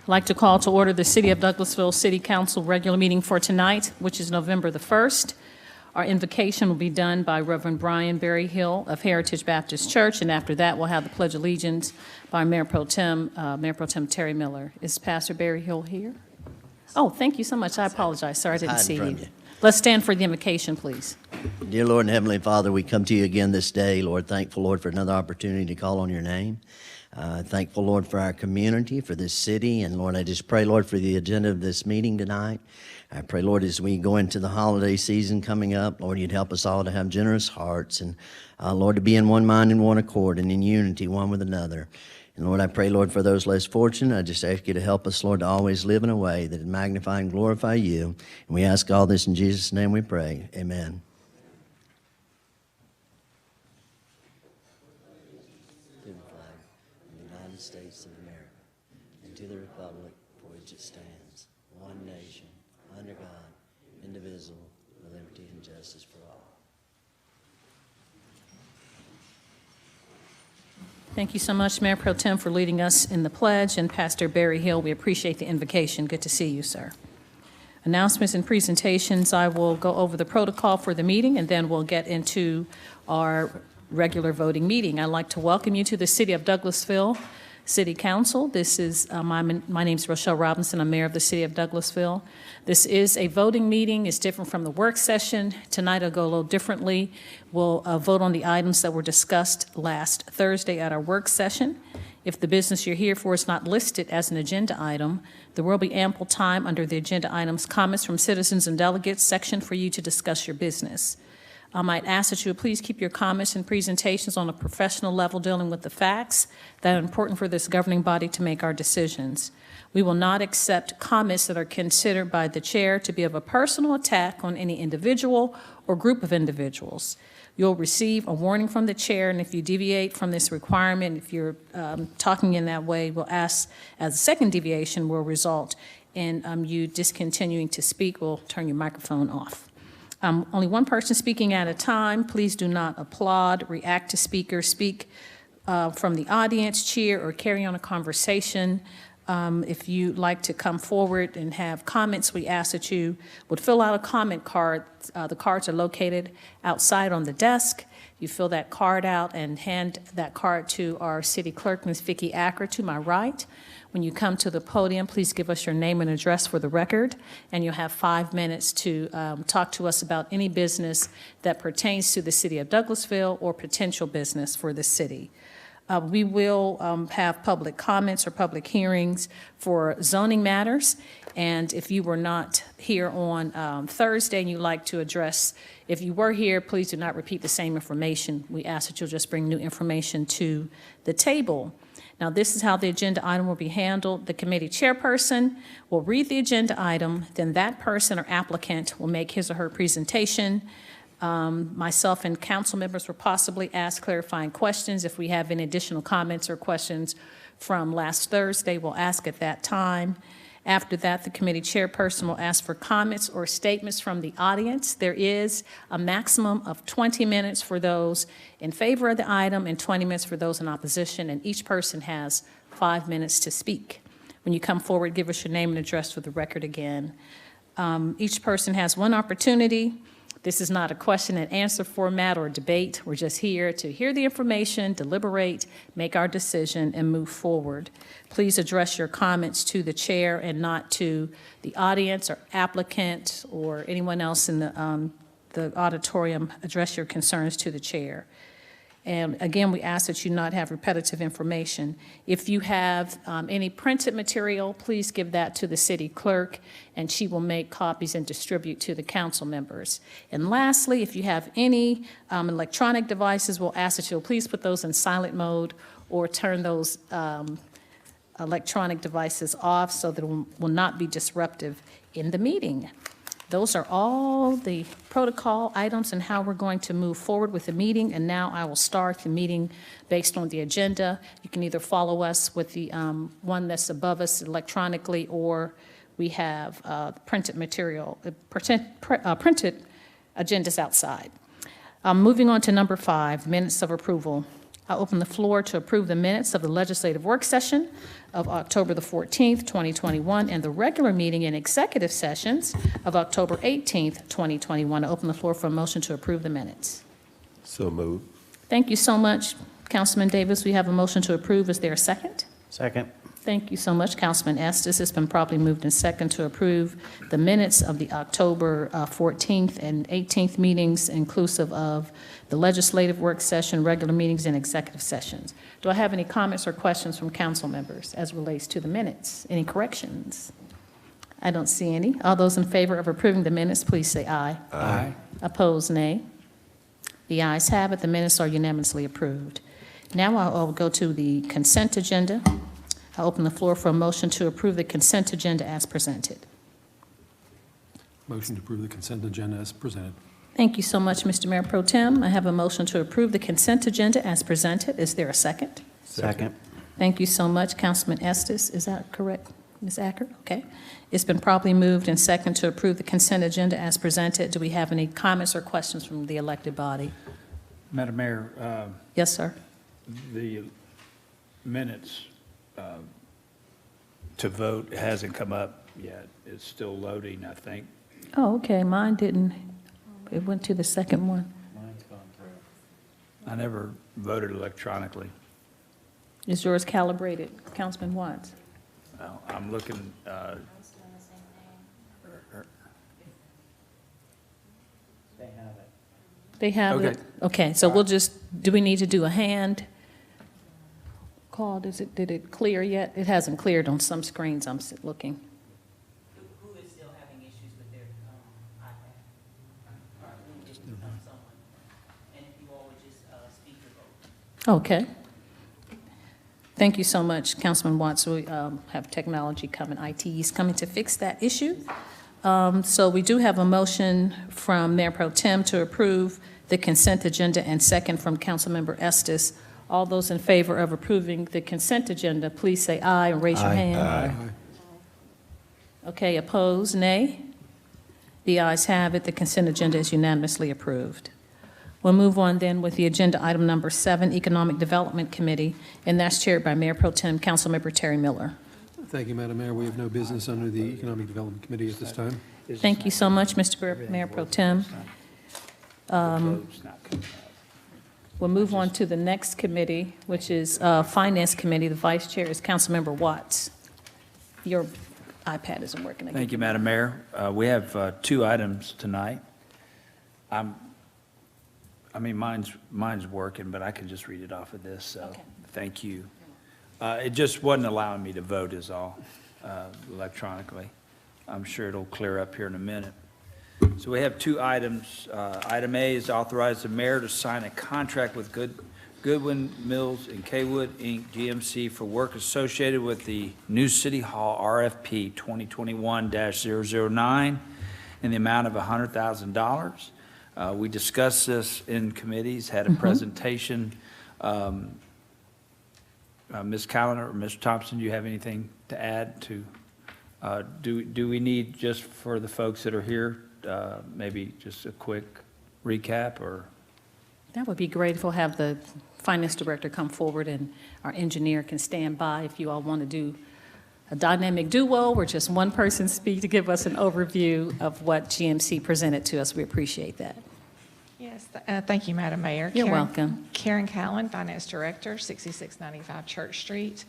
I'd like to call to order the City of Douglasville City Council regular meeting for tonight, which is November the 1st. Our invocation will be done by Reverend Brian Berryhill of Heritage Baptist Church, and after that, we'll have the Pledge of Allegiance by Mayor Pro Tem Terry Miller. Is Pastor Berryhill here? Oh, thank you so much. I apologize. Sorry, I didn't see you. Let's stand for the invocation, please. Dear Lord and Heavenly Father, we come to you again this day, Lord. Thankful, Lord, for another opportunity to call on your name. Thankful, Lord, for our community, for this city. And, Lord, I just pray, Lord, for the agenda of this meeting tonight. I pray, Lord, as we go into the holiday season coming up, Lord, you'd help us all to have generous hearts and, Lord, to be in one mind and one accord and in unity one with another. And, Lord, I pray, Lord, for those less fortunate, I just ask you to help us, Lord, to always live in a way that magnify and glorify you. And we ask all this in Jesus' name we pray. Amen. To the flag of the United States of America and to the republic for which it stands, one nation, under God, indivisible, with liberty and justice for all. Thank you so much, Mayor Pro Tem, for leading us in the pledge, and Pastor Berryhill, we appreciate the invocation. Good to see you, sir. Announcements and presentations, I will go over the protocol for the meeting, and then we'll get into our regular voting meeting. I'd like to welcome you to the City of Douglasville City Council. This is, my name is Rochelle Robinson. I'm Mayor of the City of Douglasville. This is a voting meeting. It's different from the work session. Tonight I'll go a little differently. We'll vote on the items that were discussed last Thursday at our work session. If the business you're here for is not listed as an agenda item, there will be ample time under the agenda items comments from citizens and delegates section for you to discuss your business. I might ask that you please keep your comments and presentations on a professional level dealing with the facts that are important for this governing body to make our decisions. We will not accept comments that are considered by the chair to be of a personal attack on any individual or group of individuals. You'll receive a warning from the chair, and if you deviate from this requirement, if you're talking in that way, we'll ask as a second deviation will result in you discontinuing to speak. We'll turn your microphone off. Only one person speaking at a time. Please do not applaud, react to speakers, speak from the audience, cheer, or carry on a conversation. If you'd like to come forward and have comments, we ask that you would fill out a comment card. The cards are located outside on the desk. You fill that card out and hand that card to our city clerk, Ms. Vicki Acker, to my right. When you come to the podium, please give us your name and address for the record, and you'll have 5 minutes to talk to us about any business that pertains to the City of Douglasville or potential business for the city. We will have public comments or public hearings for zoning matters, and if you were not here on Thursday and you'd like to address, if you were here, please do not repeat the same information. We ask that you'll just bring new information to the table. Now, this is how the agenda item will be handled. The committee chairperson will read the agenda item, then that person or applicant will make his or her presentation. Myself and council members will possibly ask clarifying questions. If we have any additional comments or questions from last Thursday, we'll ask at that time. After that, the committee chairperson will ask for comments or statements from the audience. There is a maximum of 20 minutes for those in favor of the item and 20 minutes for those in opposition, and each person has 5 minutes to speak. When you come forward, give us your name and address for the record again. Each person has one opportunity. This is not a question and answer format or debate. We're just here to hear the information, deliberate, make our decision, and move forward. Please address your comments to the chair and not to the audience or applicant or anyone else in the auditorium. Address your concerns to the chair. And again, we ask that you not have repetitive information. If you have any printed material, please give that to the city clerk, and she will make copies and distribute to the council members. And lastly, if you have any electronic devices, we'll ask that you'll please put those in silent mode or turn those electronic devices off so that it will not be disruptive in the meeting. Those are all the protocol items and how we're going to move forward with the meeting. And now I will start the meeting based on the agenda. You can either follow us with the one that's above us electronically, or we have printed material, printed agendas outside. Moving on to number 5, minutes of approval. I open the floor to approve the minutes of the legislative work session of October the 14th, 2021, and the regular meeting and executive sessions of October 18th, 2021. I open the floor for a motion to approve the minutes. So moved. Thank you so much, Councilman Davis. We have a motion to approve. Is there a second? Second. Thank you so much, Councilman Estes. It's been properly moved in second to approve the minutes of the October 14th and 18th meetings, inclusive of the legislative work session, regular meetings, and executive sessions. Do I have any comments or questions from council members as relates to the minutes? Any corrections? I don't see any. All those in favor of approving the minutes, please say aye. Aye. Opposed, nay. The ayes have it. The minutes are unanimously approved. Now I'll go to the consent agenda. I open the floor for a motion to approve the consent agenda as presented. Motion to approve the consent agenda as presented. Thank you so much, Mr. Mayor Pro Tem. I have a motion to approve the consent agenda as presented. Is there a second? Second. Thank you so much, Councilman Estes. Is that correct, Ms. Acker? Okay. It's been properly moved and second to approve the consent agenda as presented. Do we have any comments or questions from the elected body? Madam Mayor, Yes, sir. the minutes to vote hasn't come up yet. It's still loading, I think. Oh, okay. Mine didn't. It went to the second one. Mine's gone through. I never voted electronically. Is yours calibrated, Councilman Watts? Well, I'm looking, They have it? Okay, so we'll just, do we need to do a hand call? Did it clear yet? It hasn't cleared on some screens I'm looking. Who is still having issues with their iPad? Or we just become someone? And if you all would just speak your vote. Okay. Thank you so much, Councilman Watts. We have technology coming, IT is coming to fix that issue. So we do have a motion from Mayor Pro Tem to approve the consent agenda and second from Councilmember Estes. All those in favor of approving the consent agenda, please say aye and raise your hand. Aye. Okay, opposed, nay? The ayes have it. The consent agenda is unanimously approved. We'll move on then with the agenda item number 7, Economic Development Committee, and that's chaired by Mayor Pro Tem Councilmember Terry Miller. Thank you, Madam Mayor. We have no business under the Economic Development Committee at this time. Thank you so much, Mr. Mayor Pro Tem. the vote's not coming up. We'll move on to the next committee, which is Finance Committee. The Vice Chair is Councilmember Watts. Your iPad isn't working again. Thank you, Madam Mayor. We have 2 items tonight. Mine's working, but I can just read it off of this, so Okay. thank you. It just wasn't allowing me to vote is all, electronically. I'm sure it'll clear up here in a minute. So we have 2 items. Item A is authorize the mayor to sign a contract with Goodwin Mills and Kaywood, Inc., GMC, for work associated with the new City Hall RFP 2021-009 in the amount of $100,000. We discussed this in committees, had a presentation. Ms. Callender or Mr. Thompson, do you have anything to add to? Do we need, just for the folks that are here, maybe just a quick recap, or? That would be great if we'll have the Finance Director come forward and our engineer can stand by if you all want to do a dynamic duo where just one person speak to give us an overview of what GMC presented to us. We appreciate that. Yes, thank you, Madam Mayor. You're welcome. Karen Callan, Finance Director, 6695 Church Street.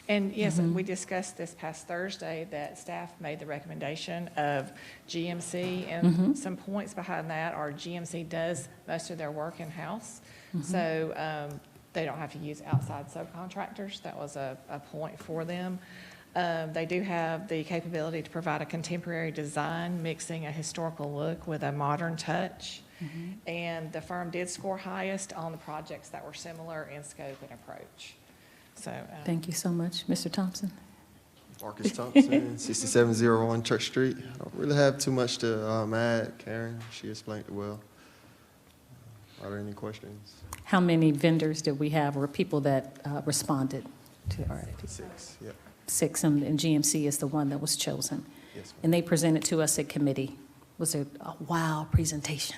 And yes, we discussed this past Thursday that staff made the recommendation of GMC, and some points behind that are GMC does most of their work in-house, so they don't have to use outside subcontractors. That was a point for them. They do have the capability to provide a contemporary design, mixing a historical look with a modern touch. And the firm did score highest on the projects that were similar in scope and approach. So, Thank you so much. Mr. Thompson? Marcus Thompson, 6701 Church Street. I don't really have too much to add. Karen, she explained it well. Are there any questions? How many vendors did we have or people that responded to our RFP? 6, yep. 6, and GMC is the one that was chosen. Yes, ma'am. And they presented to us at committee. Was a wow presentation.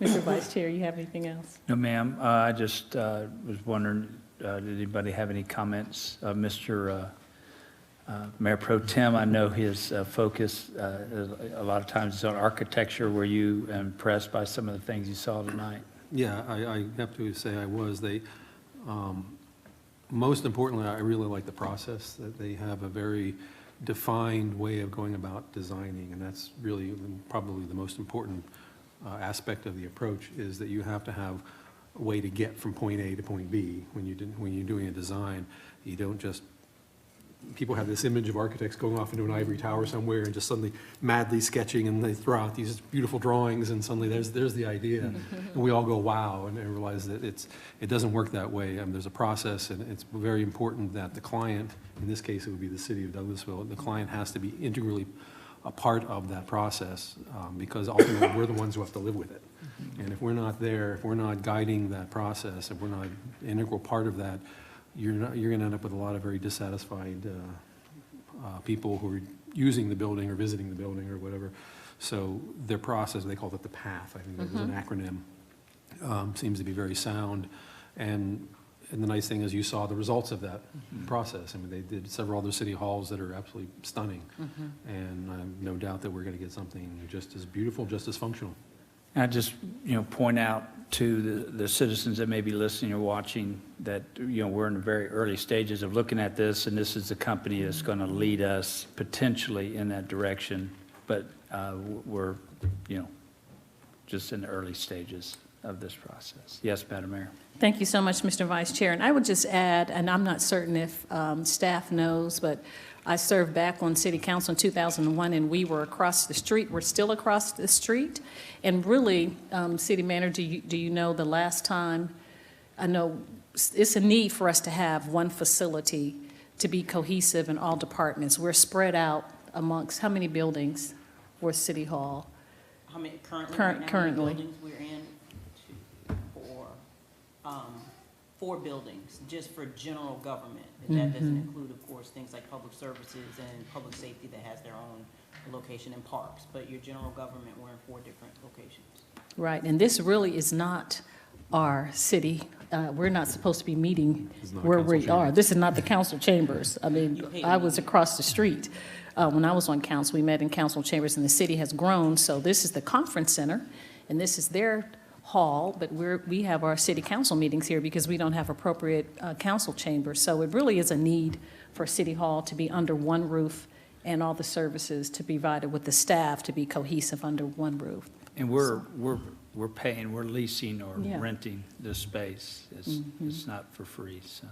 Mr. Vice Chair, you have anything else? No, ma'am. I just was wondering, did anybody have any comments? Mr. Mayor Pro Tem, I know his focus a lot of times is on architecture. Were you impressed by some of the things you saw tonight? Yeah, I have to say I was. Most importantly, I really like the process, that they have a very defined way of going about designing, and that's really probably the most important aspect of the approach, is that you have to have a way to get from point A to point B when you're doing a design. You don't just, people have this image of architects going off into an ivory tower somewhere and just suddenly madly sketching, and they throw out these beautiful drawings, and suddenly there's the idea, and we all go wow, and realize that it doesn't work that way. There's a process, and it's very important that the client, in this case it would be the city of Douglasville, the client has to be integrally a part of that process, because ultimately we're the ones who have to live with it. And if we're not there, if we're not guiding that process, if we're not an integral part of that, you're going to end up with a lot of very dissatisfied people who are using the building or visiting the building or whatever. So their process, they call it the PATH, I think that was an acronym, seems to be very sound. And the nice thing is you saw the results of that process. I mean, they did several other city halls that are absolutely stunning. And I have no doubt that we're going to get something just as beautiful, just as functional. And I just, point out to the citizens that may be listening or watching that, we're in the very early stages of looking at this, and this is the company that's going to lead us potentially in that direction. But we're, just in the early stages of this process. Yes, Madam Mayor. Thank you so much, Mr. Vice Chair. And I would just add, and I'm not certain if staff knows, but I served back on City Council in 2001, and we were across the street. We're still across the street. And really, City Manager, do you know the last time? I know it's a need for us to have one facility to be cohesive in all departments. We're spread out amongst how many buildings for City Hall? How many currently? Currently. How many buildings we're in? 2, 4, 4 buildings, just for general government. That doesn't include, of course, things like public services and public safety that has their own location in parks. But your general government, we're in 4 different locations. Right, and this really is not our city. We're not supposed to be meeting where we are. This is not the council chambers. I mean, I was across the street. When I was on council, we met in council chambers, and the city has grown. So this is the conference center, and this is their hall, but we have our city council meetings here because we don't have appropriate council chambers. So it really is a need for City Hall to be under one roof and all the services to be provided with the staff to be cohesive under one roof. And we're paying, we're leasing or Yeah. renting this space. It's not for free, so.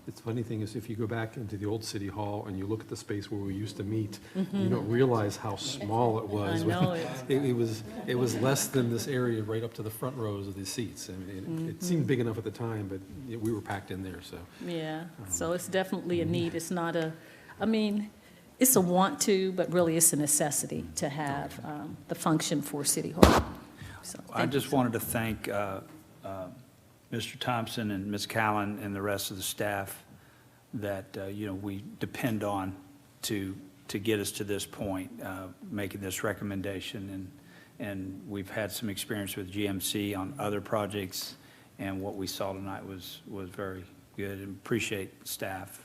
It's funny thing is, if you go back into the old city hall and you look at the space where we used to meet, you don't realize how small it was. I know It was less than this area right up to the front rows of the seats. I mean, it seemed big enough at the time, but we were packed in there, so. Yeah, so it's definitely a need. It's not it's a want to, but really it's a necessity to have the function for City Hall. So, I thank you. just wanted to thank Mr. Thompson and Ms. Callen and the rest of the staff that, we depend on to get us to this point, making this recommendation. And we've had some experience with GMC on other projects, and what we saw tonight was very good, and appreciate staff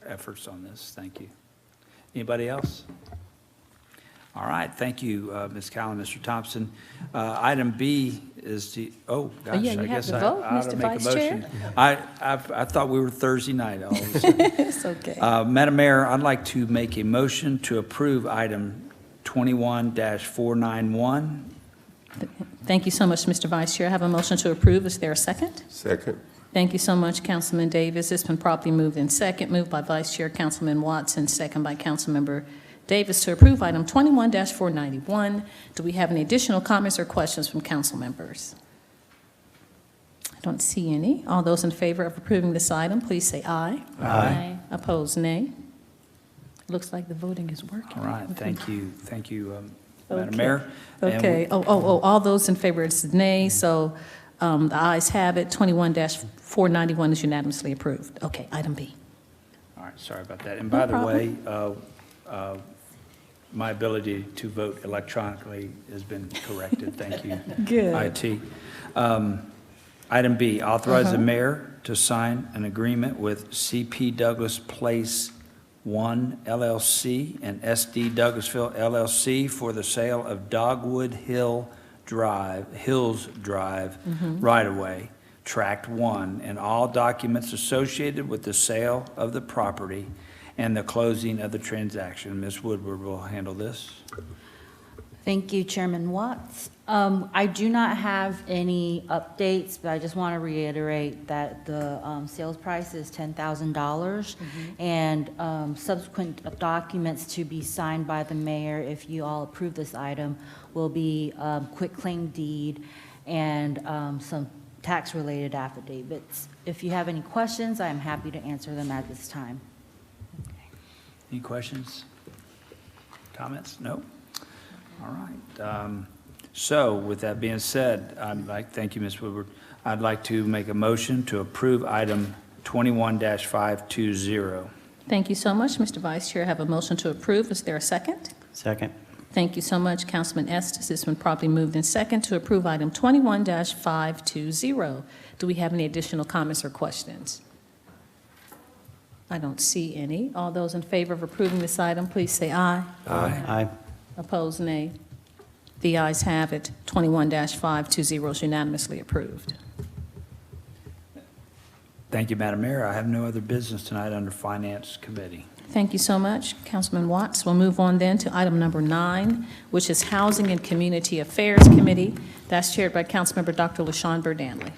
efforts on this. Thank you. Anybody else? All right, thank you, Ms. Callen, Mr. Thompson. Item B is the, gosh, yeah, you I have guess to I vote, ought to Mr. make a Vice Chair. motion. I thought we were Thursday night all of a sudden. It's okay. Madam Mayor, I'd like to make a motion to approve item 21-491. Thank you so much, Mr. Vice Chair. I have a motion to approve. Is there a second? Second. Thank you so much, Councilman Davis. It's been properly moved in second, moved by Vice Chair Councilman Watson, second by Councilmember Davis to approve item 21-491. Do we have any additional comments or questions from council members? I don't see any. All those in favor of approving this item, please say aye. Aye. Opposed, nay. Looks like the voting is working. All right, thank you, Madam Okay. Mayor. And Okay, all those in favor is nay, so the ayes have it. 21-491 is unanimously approved. Okay, item B. All right, sorry about that. And by the way, my ability to vote electronically has been corrected. Thank you. Good. IT. Item B, authorize the mayor to sign an agreement with CP Douglas Place 1 LLC and SD Douglasville LLC for the sale of Dogwood Hills Drive right-of-way, Tract 1, and all documents associated with the sale of the property and the closing of the transaction. Ms. Woodward will handle this. Thank you, Chairman Watts. I do not have any updates, but I just want to reiterate that the sales price is $10,000, and subsequent documents to be signed by the mayor, if you all approve this item, will be quitclaim deed and some tax-related affidavits. If you have any questions, I am happy to answer them at this time. Any questions? Comments? No? All right. So with that being said, thank you, Ms. Woodward. I'd like to make a motion to approve item 21-520. Thank you so much, Mr. Vice Chair. I have a motion to approve. Is there a second? Second. Thank you so much, Councilman Estes. It's been properly moved in second to approve item 21-520. Do we have any additional comments or questions? I don't see any. All those in favor of approving this item, please say aye. Aye. Aye. Opposed, nay. The ayes have it. 21-520 is unanimously approved. Thank you, Madam Mayor. I have no other business tonight under Finance Committee. Thank you so much, Councilman Watts. We'll move on then to item number 9, which is Housing and Community Affairs Committee. That's chaired by Councilmember Dr. LaShawn Burdanley.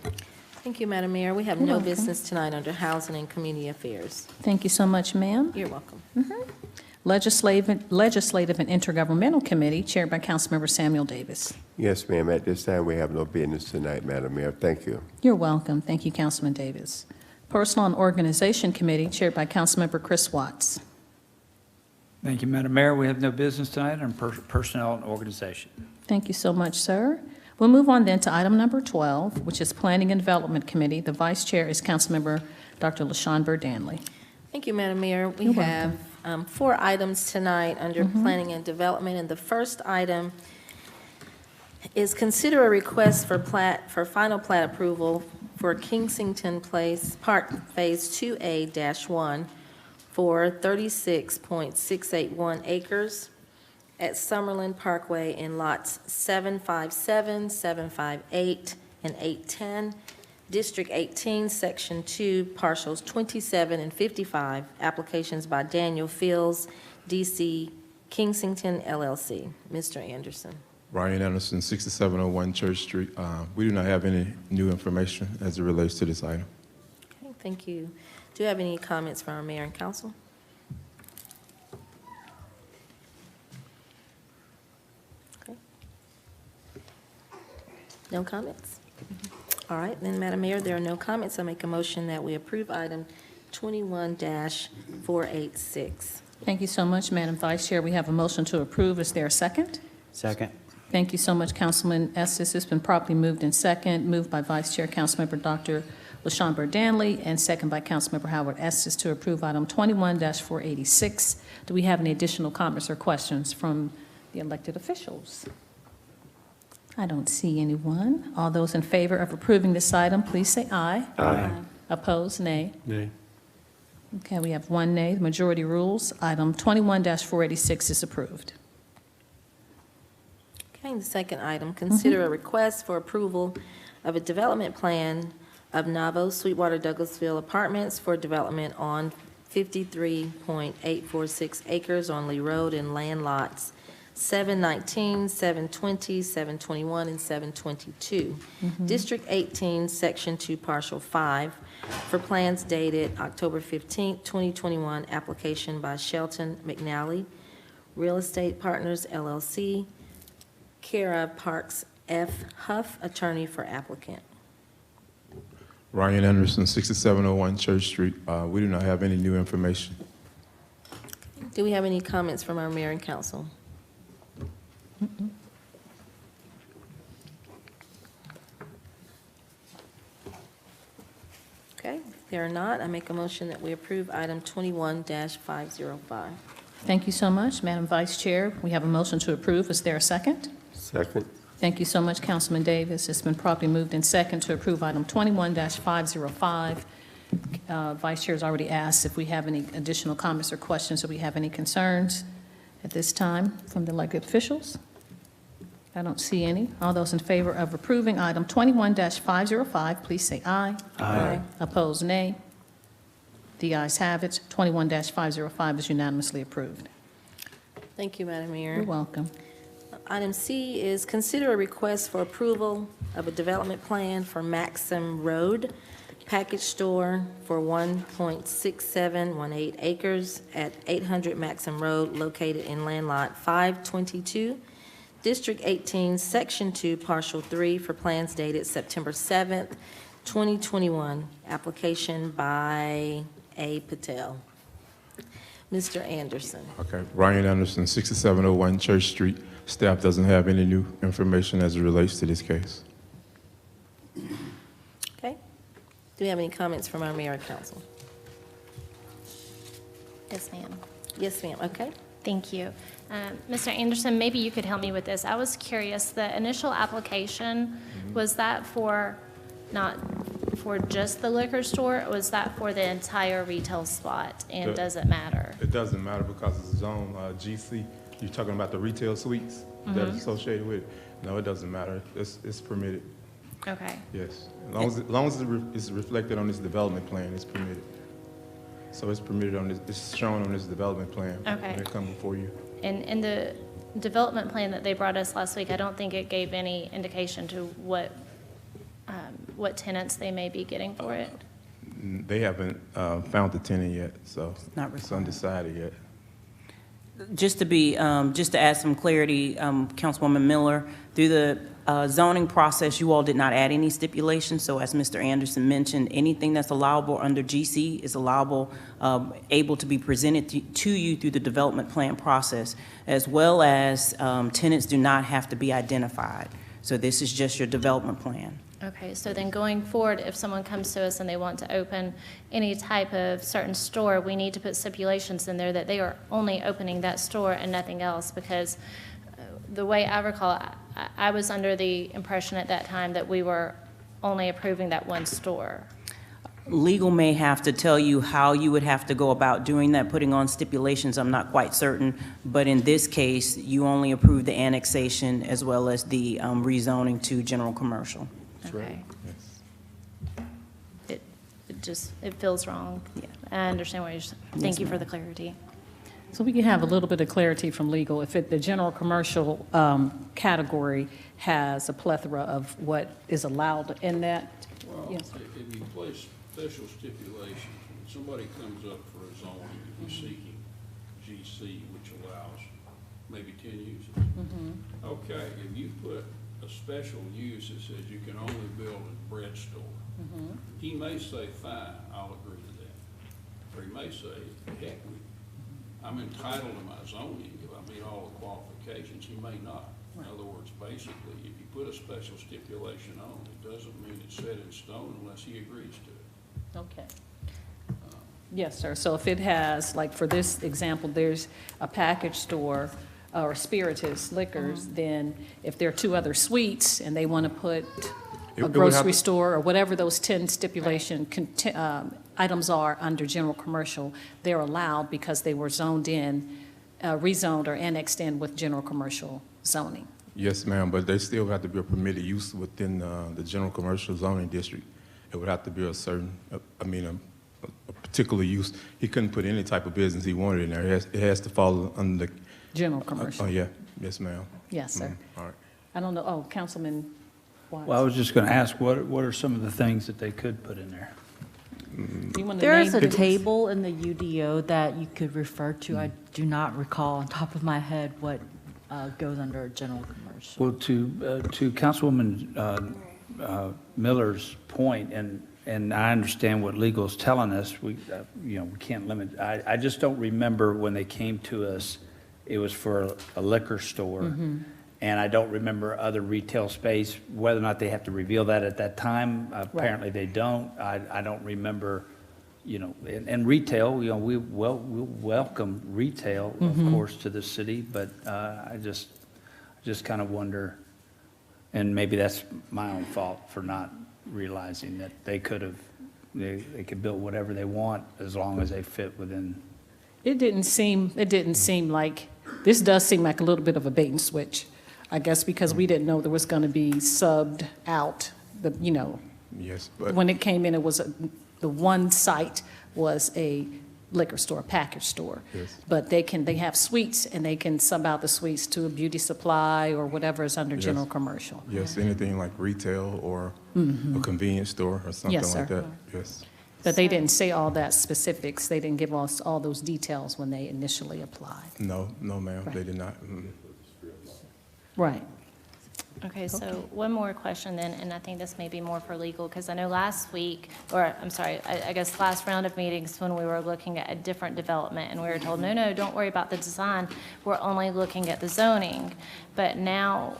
Thank you, Madam Mayor. We have You're no welcome. business tonight under Housing and Community Affairs. Thank you so much, ma'am. You're welcome. Legislative and Intergovernmental Committee, chaired by Councilmember Samuel Davis. Yes, ma'am. At this time, we have no business tonight, Madam Mayor. Thank you. You're welcome. Thank you, Councilman Davis. Personal and Organization Committee, chaired by Councilmember Chris Watts. Thank you, Madam Mayor. We have no business tonight under Personnel and Organization. Thank you so much, sir. We'll move on then to item number 12, which is Planning and Development Committee. The Vice Chair is Councilmember Dr. LaShawn Burdanley. Thank you, Madam Mayor. We You're have 4 items tonight under Planning and Development, and the first item is consider a request for final plat approval for Kingston Place Park Phase 2A-1 for 36.681 acres at Summerlin Parkway in lots 757, 758, and 810, District 18, Section 2, parcels 27 and 55, applications by Daniel Fields, D.C. Kingston LLC. Mr. Anderson. Ryan Anderson, 6701 Church Street. We do not have any new information as it relates to this item. Okay, thank you. Do you have any comments from our mayor and council? Okay. No comments? All right, then, Madam Mayor, there are no comments. I make a motion that we approve item 21-486. Thank you so much, Madam Vice Chair. We have a motion to approve. Is there a second? Second. Thank you so much, Councilman Estes. It's been properly moved in second, moved by Vice Chair Councilmember Dr. LaShawn Burdanley, and second by Councilmember Howard Estes to approve item 21-486. Do we have any additional comments or questions from the elected officials? I don't see anyone. All those in favor of approving this item, please say aye. Aye. Opposed, nay. Nay. Okay, we have 1 nay. The majority rules. Item 21-486 is approved. Okay, the second item, consider a request for approval of a development plan of Navo Sweetwater Douglasville Apartments for development on 53.846 acres on Lee Road in land lots 719, 720, 721, and 722. District 18, Section 2, Partial 5, for plans dated October 15, 2021, application by Shelton McNally, Real Estate Partners, LLC, care of Parks F. Huff, attorney for applicant. Ryan Anderson, 6701 Church Street. We do not have any new information. Do we have any comments from our mayor and council? Okay, if there are not, I make a motion that we approve item 21-505. Thank you so much, Madam Vice Chair. We have a motion to approve. Is there a second? Second. Thank you so much, Councilman Davis. It's been properly moved in second to approve item 21-505. Vice Chair has already asked if we have any additional comments or questions, or we have any concerns at this time from the elected officials. I don't see any. All those in favor of approving item 21-505, please say aye. Aye. Opposed, nay. The ayes have it. 21-505 is unanimously approved. Thank you, Madam Mayor. You're welcome. Item C is consider a request for approval of a development plan for Maxim Road package store for 1.6718 acres at 800 Maxim Road, located in land lot 522, District 18, Section 2, Partial 3, for plans dated September 7th, 2021. Application by A. Patel. Mr. Anderson. Okay, Ryan Anderson, 6701 Church Street. Staff doesn't have any new information as it relates to this case. Okay. Do we have any comments from our mayor and council? Yes, ma'am. Yes, ma'am. Okay. Thank you. Mr. Anderson, maybe you could help me with this. I was curious, the initial application, was that for, not for just the liquor store, or was that for the entire retail spot? And does it matter? It doesn't matter because it's zone GC. You're talking about the retail suites that are associated with it. No, it doesn't matter. It's permitted. Okay. Yes. As long as it's reflected on this development plan, it's permitted. So it's permitted on this, it's shown on this development plan. Okay. When it comes before you. And in the development plan that they brought us last week, I don't think it gave any indication to what tenants they may be getting for it. They haven't found the tenant yet, so Not it's required. undecided yet. Just to add some clarity, Councilwoman Miller, through the zoning process, you all did not add any stipulations. So as Mr. Anderson mentioned, anything that's allowable under GC is allowable, able to be presented to you through the development plan process, as well as tenants do not have to be identified. So this is just your development plan. Okay, so then going forward, if someone comes to us and they want to open any type of certain store, we need to put stipulations in there that they are only opening that store and nothing else, because the way I recall, I was under the impression at that time that we were only approving that one store. Legal may have to tell you how you would have to go about doing that, putting on stipulations. I'm not quite certain, but in this case, you only approve the annexation as well as the rezoning to general commercial. Okay. Yes. It feels wrong. Yeah. I understand what you're saying. Thank you for the clarity. So we can have a little bit of clarity from legal. If the general commercial category has a plethora of what is allowed in that. Well, Yes, sir. if you place special stipulations, when somebody comes up for a zoning, if you're seeking GC, which allows maybe 10 uses. Okay, if you put a special use that says you can only build a bread store, he may say, fine, I'll agree to that. Or he may say, heck, I'm entitled to my zoning if I meet all the qualifications. He may not. In other words, basically, if you put a special stipulation on, it doesn't mean it's set in stone unless he agrees to it. Okay. Yes, sir. So if it has, like for this example, there's a package store or spirituous liquors, then if there are two other suites and they want to put It a would have grocery to- store or whatever those 10 stipulation items are under general commercial, they're allowed because they were zoned in, rezoned or annexed in with general commercial zoning. Yes, ma'am, but they still have to be a permitted use within the general commercial zoning district. It would have to be a certain, a particular use. He couldn't put any type of business he wanted in there. It has to fall under the. General commercial. Oh, yeah, yes, ma'am. Yes, sir. All right. I don't know, oh, Councilman Watts. Well, I was just going to ask, what are some of the things that they could put in there? Do you want to There is name a table in the UDO that you could refer to. I do not recall on top of my head what goes under general commercial. Well, to Councilwoman Miller's point, and I understand what legal is telling us, we can't limit. I just don't remember when they came to us, it was for a liquor store. And I don't remember other retail space, whether or not they have to reveal that at that time. Apparently they don't. I don't remember and retail, we welcome retail, of course, to the city, but I just kind of wonder, and maybe that's my own fault for not realizing that they could build whatever they want as long as they fit within. It didn't seem like, this does seem like a little bit of a bait and switch, I guess, because we didn't know there was going to be subbed out, Yes, but when it came in, it was, the one site was a liquor store, package store. Yes. But they have suites, and they can sub out the suites to a beauty supply or whatever is under Yes. general commercial. yes, anything like retail or a convenience store or something Yes, like sir. that. Yes. But they didn't say all that specifics. They didn't give us all those details when they initially applied. No, ma'am, Right. they did not. Right. Okay, so one more question then, and I think this may be more for legal, because I know last week, or I'm sorry, I guess last round of meetings when we were looking at a different development, and we were told, no, don't worry about the design, we're only looking at the zoning. But now,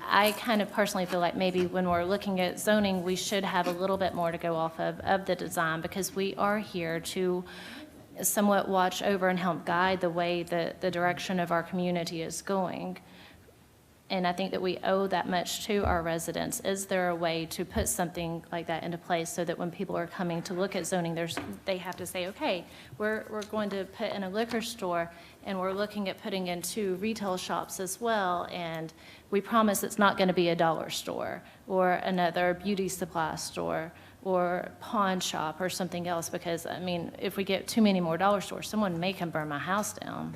I kind of personally feel like maybe when we're looking at zoning, we should have a little bit more to go off of the design, because we are here to somewhat watch over and help guide the way that the direction of our community is going. And I think that we owe that much to our residents. Is there a way to put something like that into place so that when people are coming to look at zoning, they have to say, okay, we're going to put in a liquor store, and we're looking at putting in 2 retail shops as well, and we promise it's not going to be a dollar store or another beauty supply store or pawn shop or something else, because, I mean, if we get too many more dollar stores, someone may come burn my house down.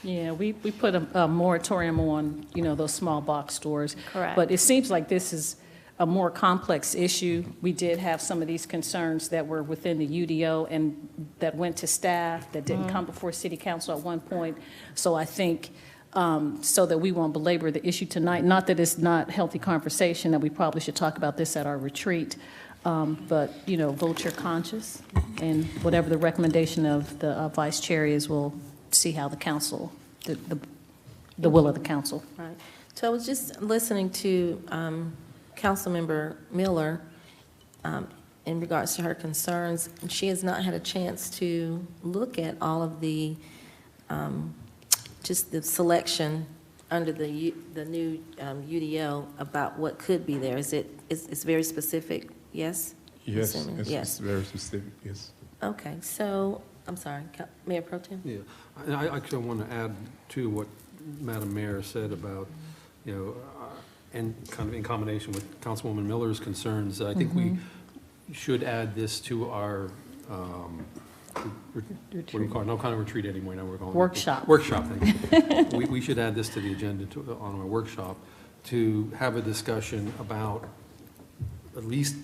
Yeah, we put a moratorium on, those small box stores. Correct. But it seems like this is a more complex issue. We did have some of these concerns that were within the UDO and that went to staff, that didn't come before city council at one point. So I think, so that we won't belabor the issue tonight, not that it's not healthy conversation, that we probably should talk about this at our retreat, but, vote your conscience, and whatever the recommendation of the vice chair is, we'll see how the council, the will of the council. Right. So I was just listening to Councilmember Miller in regards to her concerns. She has not had a chance to look at all of the, just the selection under the new UDO about what could be there. It's very specific, yes? Yes, Assuming? it's Yes. very specific, yes. Okay, so, I'm sorry, Mayor Pro Tem? Yeah, and I actually want to add to what Madam Mayor said about, and kind of in combination with Councilwoman Miller's concerns. I think we should add this to our, what do we call it? No kind of retreat anymore. Now we're calling it Workshop. Workshop thing. We should add this to the agenda on our workshop to have a discussion about at least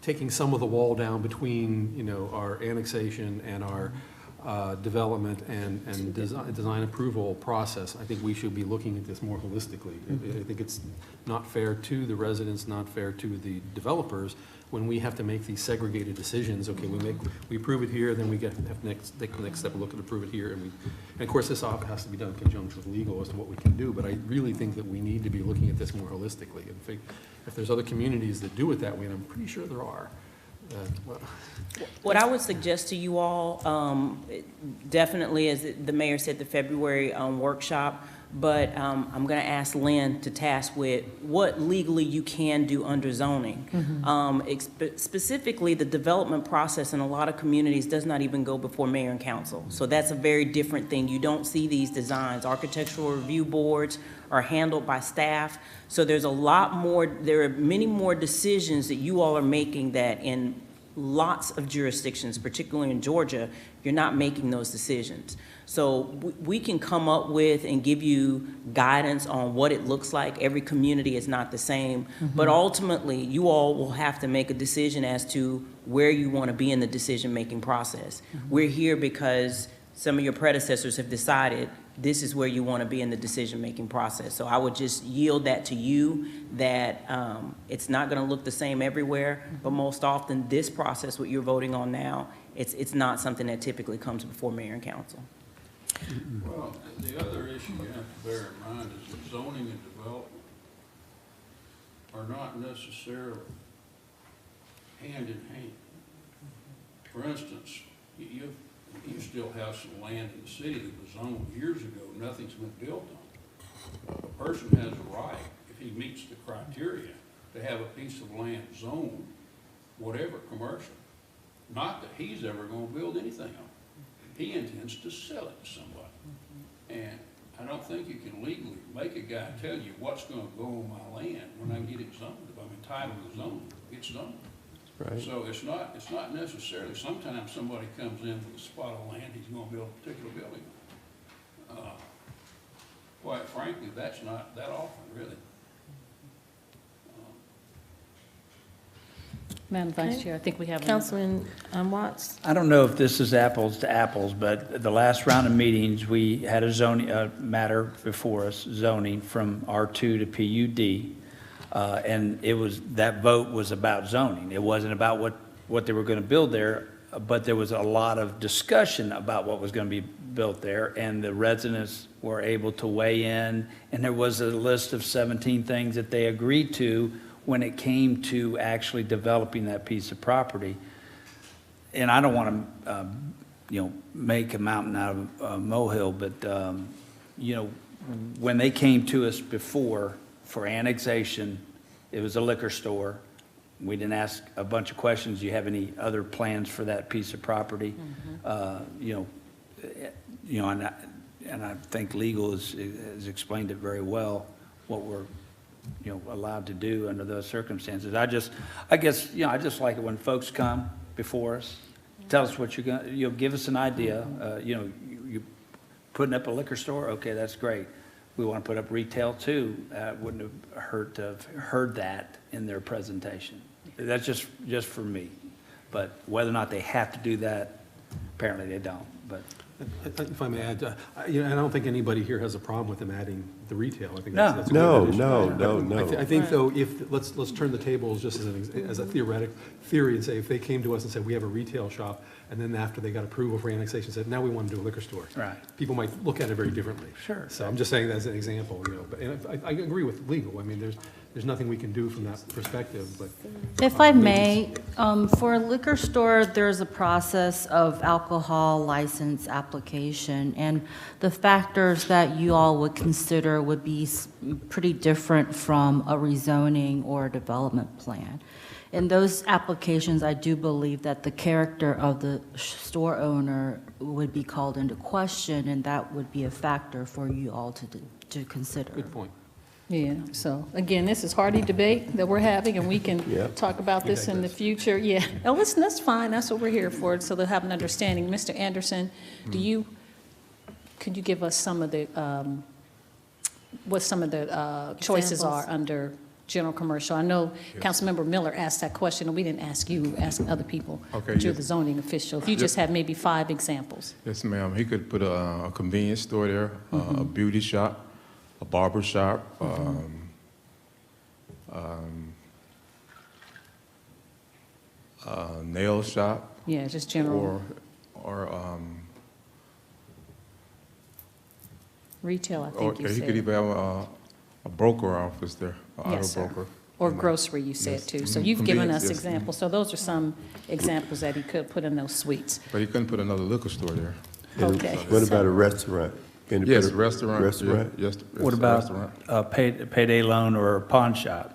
taking some of the wall down between, our annexation and our development and design approval process. I think we should be looking at this more holistically. I think it's not fair to the residents, not fair to the developers, when we have to make these segregated decisions. Okay, we approve it here, then we take the next step and look at approve it here, and of course this all has to be done in conjunction with legal as to what we can do. But I really think that we need to be looking at this more holistically. And if there's other communities that do it that way, and I'm pretty sure there are. What I would suggest to you all, definitely, as the mayor said, the February workshop, but I'm going to ask Lynn to task with what legally you can do under zoning. Specifically, the development process in a lot of communities does not even go before mayor and council. So that's a very different thing. You don't see these designs. Architectural review boards are handled by staff. So there's a lot more, there are many more decisions that you all are making that in lots of jurisdictions, particularly in Georgia, you're not making those decisions. So we can come up with and give you guidance on what it looks like. Every community is not the same, but ultimately you all will have to make a decision as to where you want to be in the decision-making process. We're here because some of your predecessors have decided this is where you want to be in the decision-making process. So I would just yield that to you, that it's not going to look the same everywhere, but most often this process, what you're voting on now, it's not something that typically comes before mayor and council. Well, the other issue you have to bear in mind is that zoning and development are not necessarily hand in hand. For instance, you still have some land in the city that was zoned years ago, nothing's been built on. A person has a right, if he meets the criteria, to have a piece of land zoned, whatever, commercial. Not that he's ever gonna build anything on. He intends to sell it to somebody. And I don't think you can legally make a guy tell you what's gonna go on my land when I get it zoned. If I'm entitled to zone, it's zoned. Right. So it's not necessarily, sometimes somebody comes in with a spot of land, he's gonna build a particular building. Quite frankly, that's not that often, really. Madam Vice Okay. Chair, I think we have. Councilman Watts? I don't know if this is apples to apples, but the last round of meetings, we had a zoning, matter before us, zoning from R2 to PUD. And it was, that vote was about zoning. It wasn't about what they were going to build there, but there was a lot of discussion about what was going to be built there, and the residents were able to weigh in, and there was a list of 17 things that they agreed to when it came to actually developing that piece of property. And I don't want to, make a mountain out of a molehill, but, when they came to us before for annexation, it was a liquor store. We didn't ask a bunch of questions. Do you have any other plans for that piece of property? And I think legal has explained it very well, what we're, allowed to do under those circumstances. I guess, I just like it when folks come before us, tell us what you're gonna, give us an idea. You putting up a liquor store? Okay, that's great. We want to put up retail too. Wouldn't have hurt to have heard that in their presentation. That's just for me. But whether or not they have to do that, apparently they don't, but. If I may add, I don't think anybody here has a problem with them adding the retail. I think No. that's a good addition. No. I think though, let's turn the tables just as a theoretic theory and say, if they came to us and said, we have a retail shop, and then after they got approval for annexation, said, now we want to do a liquor store. Right. People might look at it very differently. Sure. So I'm just saying that as an example, but and I agree with legal. I mean, there's nothing we can do from that perspective, but. If I may, for a liquor store, there's a process of alcohol license application, and the factors that you all would consider would be pretty different from a rezoning or a development plan. In those applications, I do believe that the character of the store owner would be called into question, and that would be a factor for you all to consider. Good point. Yeah, so again, this is hardy debate that we're having, and we can Yep. talk about this in the future. Yeah, no, listen, that's fine, that's what we're here for, so they'll have an understanding. Mr. Anderson, could you give us some of the, what some of the choices are under general commercial? I know Councilmember Miller asked that question, and we didn't ask you, we asked other people. Okay, But you're yes. the zoning official. If you just have maybe 5 examples. Yes, ma'am. He could put a convenience store there, a beauty shop, a barber shop, a nail shop, Yeah, just general or retail, I or think you he could said. even have a broker office there, an Yes, auto sir. broker. Or And, grocery, you said yes. too. So Mhm. you've given Convenience, us yes. examples. So those are some examples that he could put in those suites. But he couldn't put another liquor store there. Okay. What about a restaurant? Can you Yes, put a restaurant. Restaurant? Yeah, yes, What yes, about restaurant. a payday loan or a pawn shop?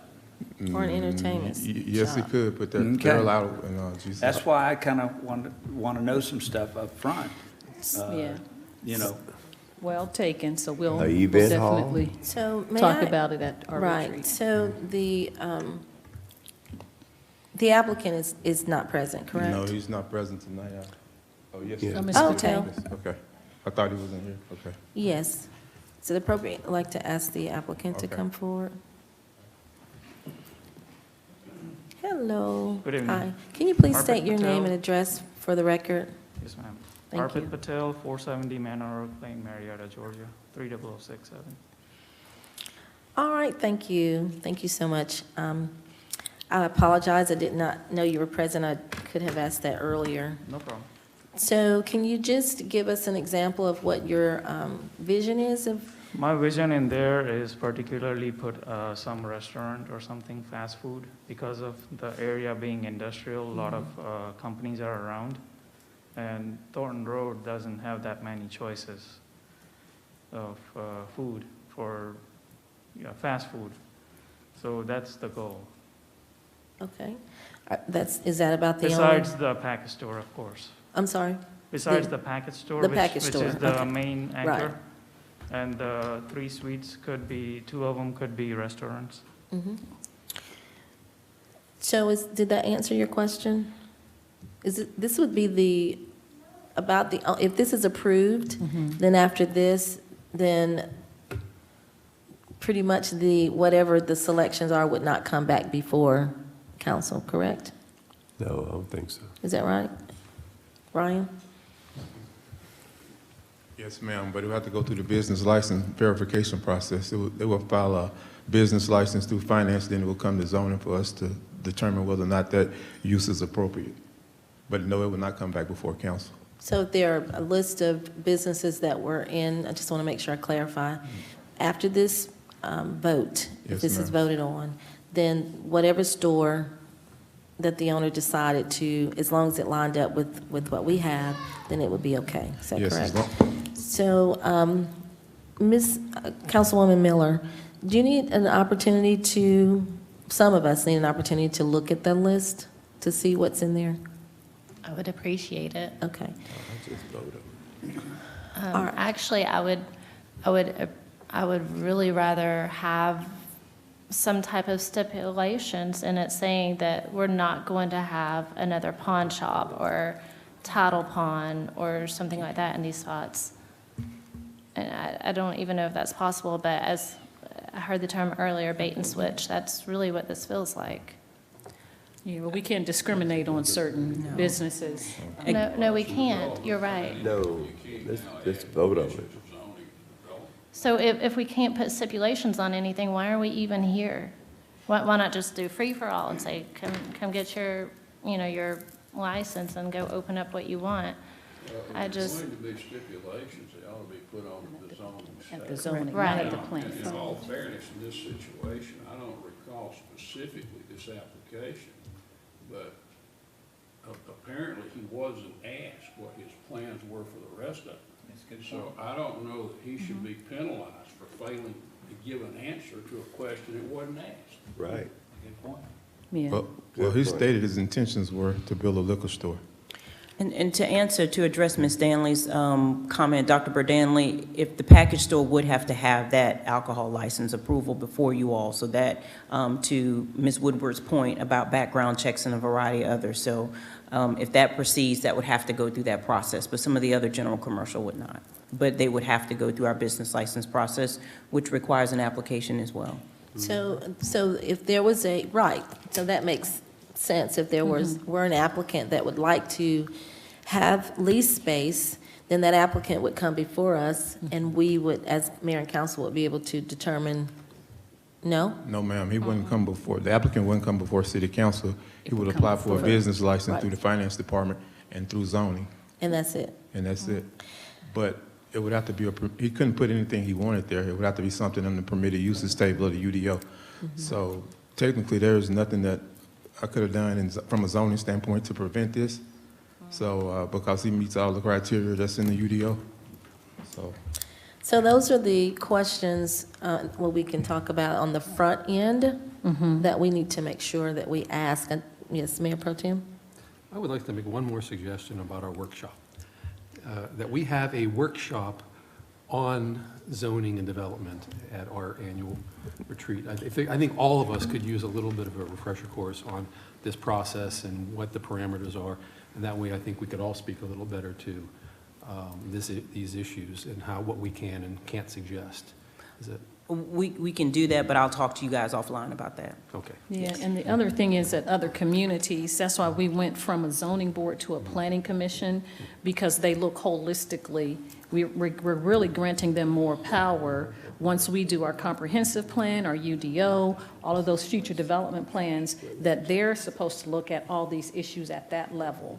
Or an entertainment Yes, he shop? could put that Okay. Carol out and Jesus. That's why I kind of want to know some stuff up front. Yeah, well taken. So we'll event hall? definitely So may talk I- about it at our Right, retreat. so the applicant is not present, correct? No, he's not present tonight. Oh, yes. Yeah. Oh, Mr. Oh, Patel. okay. Yes, okay. I thought he was in here. Okay. Yes. Is it appropriate, I'd like to ask the applicant to Okay. come forward? Hello. Good evening. Hi. Can you please Arpit state your name Patel. and address for the record? Yes, ma'am. Thank you. Arpit Patel, 470 Manor Oak Lane, Marietta, Georgia, 30067. All right, thank you. Thank you so much. I apologize, I did not know you were present. I could have asked that earlier. No problem. So can you just give us an example of what your vision is of? My vision in there is particularly put some restaurant or something, fast food, because of the area being industrial, a lot of companies are around. And Thornton Road doesn't have that many choices of food for fast food. So that's the goal. Okay. Is that about the only? Besides the package store, of course. I'm sorry? Besides the package store, The which package store, is the okay. main Right. anchor. And the 3 suites could be, 2 of them could be restaurants. Mhm. So did that answer your question? This would be if this is approved, then after this, then pretty much whatever the selections are would not come back before council, correct? No, I don't think so. Is that right? Ryan? Yes, ma'am, but it would have to go through the business license verification process. They will file a business license through finance, then it will come to zoning for us to determine whether or not that use is appropriate. But no, it will not come back before council. So if there are a list of businesses that were in, I just want to make sure I clarify, after this vote, if Yes, this is ma'am. voted on, then whatever store that the owner decided to, as long as it lined up with what we have, then it would be okay. Is that Yes, correct? as long- So, Councilwoman Miller, do you need an opportunity some of us need an opportunity to look at the list to see what's in there? I would appreciate it. Okay. Just vote on it. All right. Actually, I would really rather have some type of stipulations in it saying that we're not going to have another pawn shop or title pawn or something like that in these spots. And I don't even know if that's possible, but as I heard the term earlier, bait and switch, that's really what this feels like. Yeah, well, we can't discriminate on certain businesses. No, we can't. You're right. No, let's vote on it. So if we can't put stipulations on anything, why are we even here? Why not just do free-for-all and say, come get your license and go open up what you want? If there's going to be stipulations, they ought to be put on the zoning At the state. zoning, Right. not at the plan. In all fairness, in this situation, I don't recall specifically this application, but apparently he wasn't asked what his plans were for the rest of it. So I don't know that he should be penalized for failing to give an answer to a question that wasn't asked. Right. Good point. Yeah. Well, he stated his intentions were to build a liquor store. And to address Ms. Danley's comment, Dr. Burdanley, if the package store would have to have that alcohol license approval before you all, so that, to Ms. Woodward's point about background checks and a variety of others. So if that proceeds, that would have to go through that process, but some of the other general commercial would not. But they would have to go through our business license process, which requires an application as well. So if there was so that makes sense. If there were an applicant that would like to have lease space, then that applicant would come before us, and we would, as mayor and council, would be able to determine, no? No, ma'am, he wouldn't come before, the applicant wouldn't come before city council. He would apply for a business license through the finance department and through zoning, And that's it? and that's it. But it would have to be, he couldn't put anything he wanted there. It would have to be something on the permitted uses table of the UDO. So technically, there is nothing that I could have done from a zoning standpoint to prevent this. So, because he meets all the criteria that's in the UDO, so. So those are the questions, what we can talk about on the front end that we need to make sure that we ask. Yes, Mayor Pro Tem? I would like to make one more suggestion about our workshop. That we have a workshop on zoning and development at our annual retreat. I think all of us could use a little bit of a refresher course on this process and what the parameters are. And that way, I think we could all speak a little better to these issues and what we can and can't suggest. Is it? We can do that, but I'll talk to you guys offline about that. Okay. Yeah, and the other thing is that other communities, that's why we went from a zoning board to a planning commission, because they look holistically. We're really granting them more power once we do our comprehensive plan, our UDO, all of those future development plans, that they're supposed to look at all these issues at that level.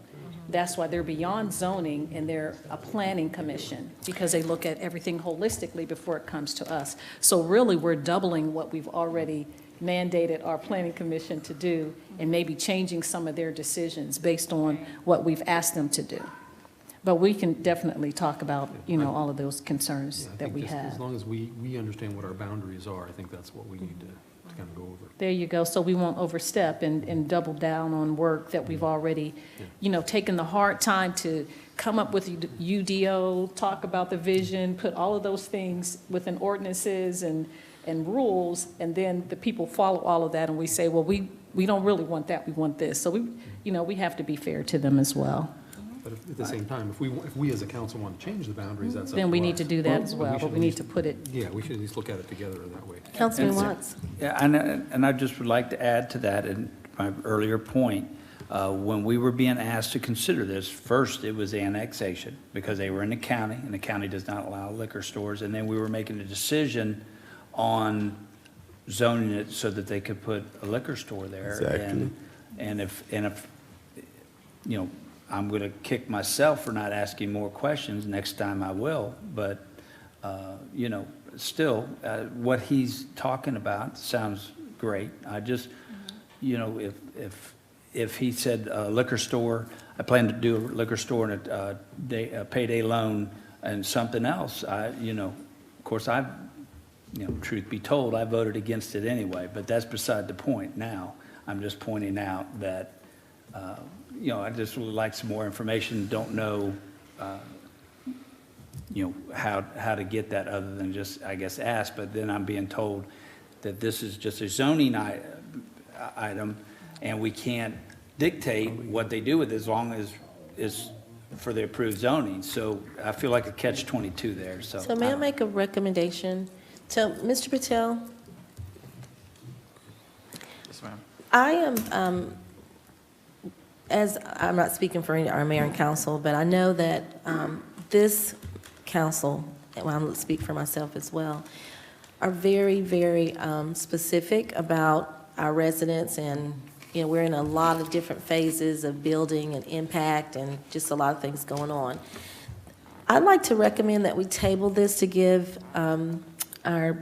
That's why they're beyond zoning and they're a planning commission, because they look at everything holistically before it comes to us. So really, we're doubling what we've already mandated our planning commission to do, and maybe changing some of their decisions based on what we've asked them to do. But we can definitely talk about, all of those concerns Yeah, I that think we just have. As long as we understand what our boundaries are, I think that's what we need to kind of go over. There you go. So we won't overstep and double down on work that we've already, taken the hard time to come up with UDO, talk about the vision, put all of those things within ordinances and rules, and then the people follow all of that, and we say, well, we don't really want that, we want this. So we have to be fair to them as well. But at the same time, if we as a council want to change the boundaries, that's up to us. Then we need to do that as well, but we need to put it. Yeah, we should at least look at it together that way. Councilman Watts? Yeah, and I just would like to add to that, in my earlier point, when we were being asked to consider this, first it was annexation, because they were in the county, and the county does not allow liquor stores, and then we were making a decision on zoning it so that they could put a liquor store there. Exactly. And if, I'm going to kick myself for not asking more questions. Next time I will. But, still, what he's talking about sounds great. I just, if he said liquor store, I plan to do a liquor store and a payday loan and something else, of course, truth be told, I voted against it anyway, but that's beside the point now. I'm just pointing out that, I just would like some more information, don't know, how to get that other than just, I guess, ask, but then I'm being told that this is just a zoning item, and we can't dictate what they do with it as long as it's for the approved zoning. So I feel like a catch-22 there, so. So may I make a recommendation? So, Mr. Patel, Yes, ma'am. I am, as I'm not speaking for our mayor and council, but I know that this council, and I'll speak for myself as well, are very, very specific about our residents, and we're in a lot of different phases of building and impact and just a lot of things going on. I'd like to recommend that we table this to give our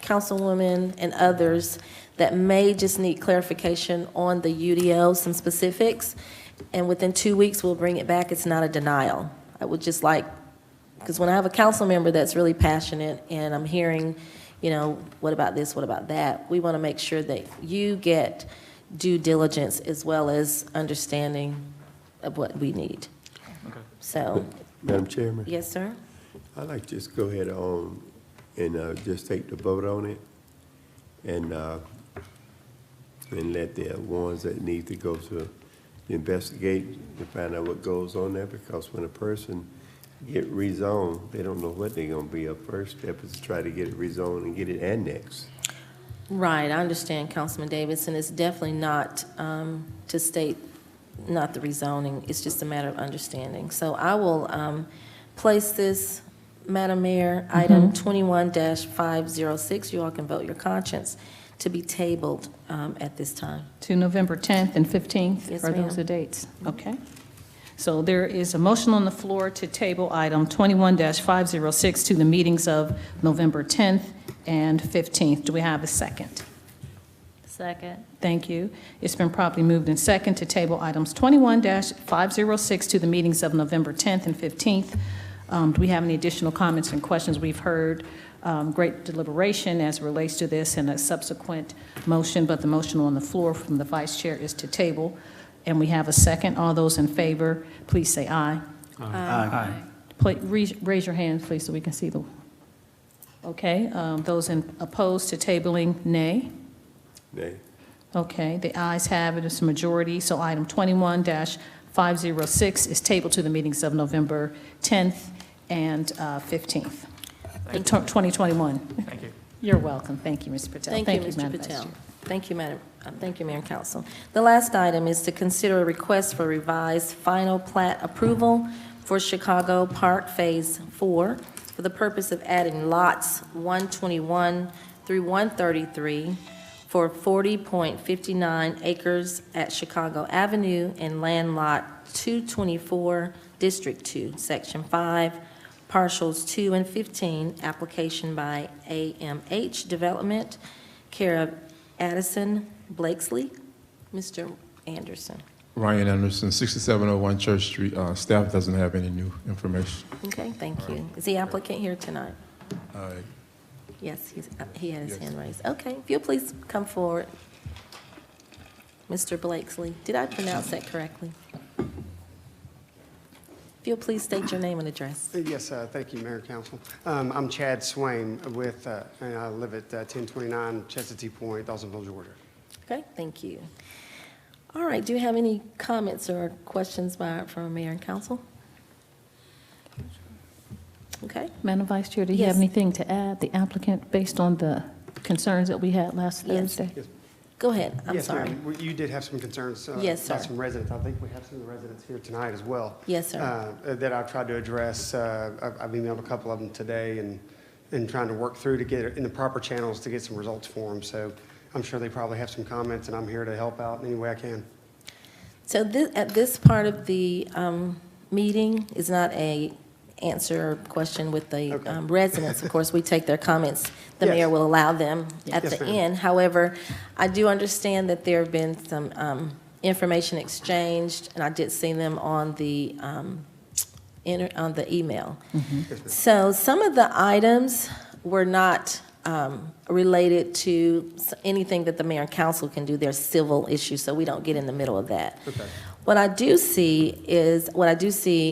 councilwoman and others that may just need clarification on the UDO, some specifics, and within 2 weeks, we'll bring it back. It's not a denial. I would just like, because when I have a council member that's really passionate and I'm hearing, what about this, what about that, we want to make sure that you get due diligence as well as understanding of what we need. Okay. So, Madam Chairman? yes, sir? I'd like to just go ahead on and just take the vote on it and let the ones that need to go to investigate to find out what goes on there, because when a person get rezoned, they don't know what they're going to be. A first step is to try to get it rezoned and get it annexed. Right, I understand, Councilman Davis, and it's definitely not to state not the rezoning. It's just a matter of understanding. So I will place this, Madam Mayor, item 21-506. You all can vote your conscience to be tabled at this time. To November 10th and 15th? Yes, Are those ma'am. the dates? Okay. So there is a motion on the floor to table item 21-506 to the meetings of November 10th and 15th. Do we have a second? Second. Thank you. It's been properly moved in second to table items 21-506 to the meetings of November 10th and 15th. Do we have any additional comments and questions? We've heard great deliberation as it relates to this and a subsequent motion, but the motion on the floor from the vice chair is to table. And we have a second. All those in favor, please say aye. Aye. Raise your hand, please, so we can see the, okay. Those opposed to tabling, nay. Nay. Okay, the ayes have it. It's a majority. So item 21-506 is tabled to the meetings of November 10th and 15th. 2021. Thank you. You're welcome. Thank you, Mr. Patel. Thank you, Mr. Madam Vice Patel. Chair. Thank you, Madam. Thank you, Mayor and Council. The last item is to consider a request for revised final plat approval for Chicago Park Phase 4 for the purpose of adding lots 121 through 133 for 40.59 acres at Chicago Avenue and land lot 224, District 2, Section 5, partials 2 and 15, application by AMH Development, care of Addison Blakesley. Mr. Anderson. Ryan Anderson, 6701 Church Street. Staff doesn't have any new information. Okay, thank you. Is the applicant here tonight? Uh, Yes, he had his Yes. hand raised. Okay, if you'll please come forward. Mr. Blakesley, did I pronounce that correctly? If you'll please state your name and address. Yes, thank you, Mayor and Council. I'm Chad Swain with, and I live at 1029 Chestatee Point, Dawsonville, Georgia. Okay, thank you. All right, do you have any comments or questions from Mayor and Council? Okay. Madam Vice Chair, do you have Yes. anything to add, the applicant, based on the concerns that we had last Yes. Thursday? Yes. Go ahead, I'm Yes, sorry. ma'am. You did have some concerns. Yes, About sir. some residents. I think we have some of the residents here tonight as well. Yes, sir. That I've tried to address. I've emailed a couple of them today and trying to work through to get it in the proper channels to get some results for them. So I'm sure they probably have some comments, and I'm here to help out in any way I can. So at this part of the meeting is not a answer or question with the Okay. residents. Of course, we take their comments. The Yes. mayor will allow them at Yes, the ma'am. end. However, I do understand that there have been some information exchanged, and I did see them on the email. Yes, ma'am. So some of the items were not related to anything that the mayor and council can do. They're civil issues, so we don't get in the middle of that. Okay. What I do see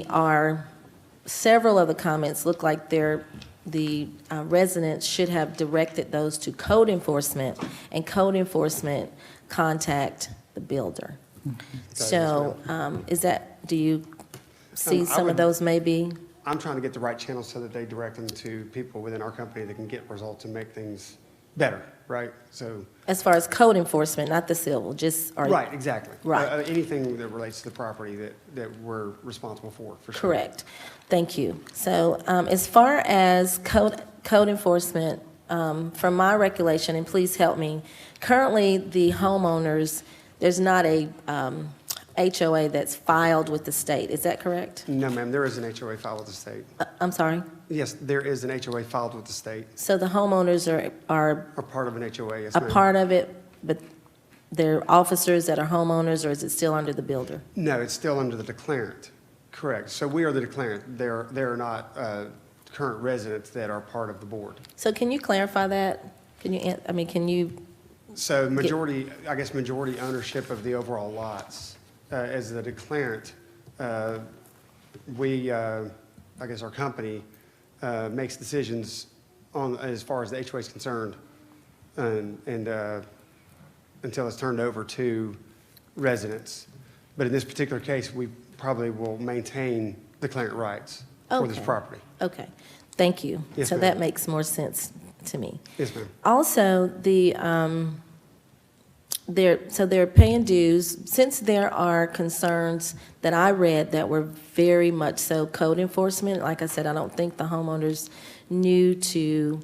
are several of the comments look like the residents should have directed those to code enforcement, and code enforcement contact the builder. So do you see I some of would- those maybe? I'm trying to get the right channels so that they direct them to people within our company that can get results and make things better, right? So. As far as code enforcement, not the civil, just. Right, exactly. Right. Anything that relates to the property that we're responsible for sure. Correct. Thank you. So as far as code enforcement, from my recollection, and please help me, currently the homeowners, there's not a HOA that's filed with the state. Is that correct? No, ma'am, there is an HOA filed with the state. I'm sorry? Yes, there is an HOA filed with the state, So the homeowners are or part of an HOA, yes, a ma'am. part of it, but they're officers that are homeowners, or is it still under the builder? No, it's still under the declarant, correct. So we are the declarant. They're not current residents that are part of the board. So can you clarify that? Can you, So majority ownership of the overall lots. As the declarant, our company makes decisions on, as far as the HOA is concerned, and until it's turned over to residents. But in this particular case, we probably will maintain declarant rights for this Okay. property. okay, thank you. Yes, So ma'am. that makes more sense to me. Yes, ma'am. Also, they're paying dues. Since there are concerns that I read that were very much so code enforcement, like I said, I don't think the homeowners knew to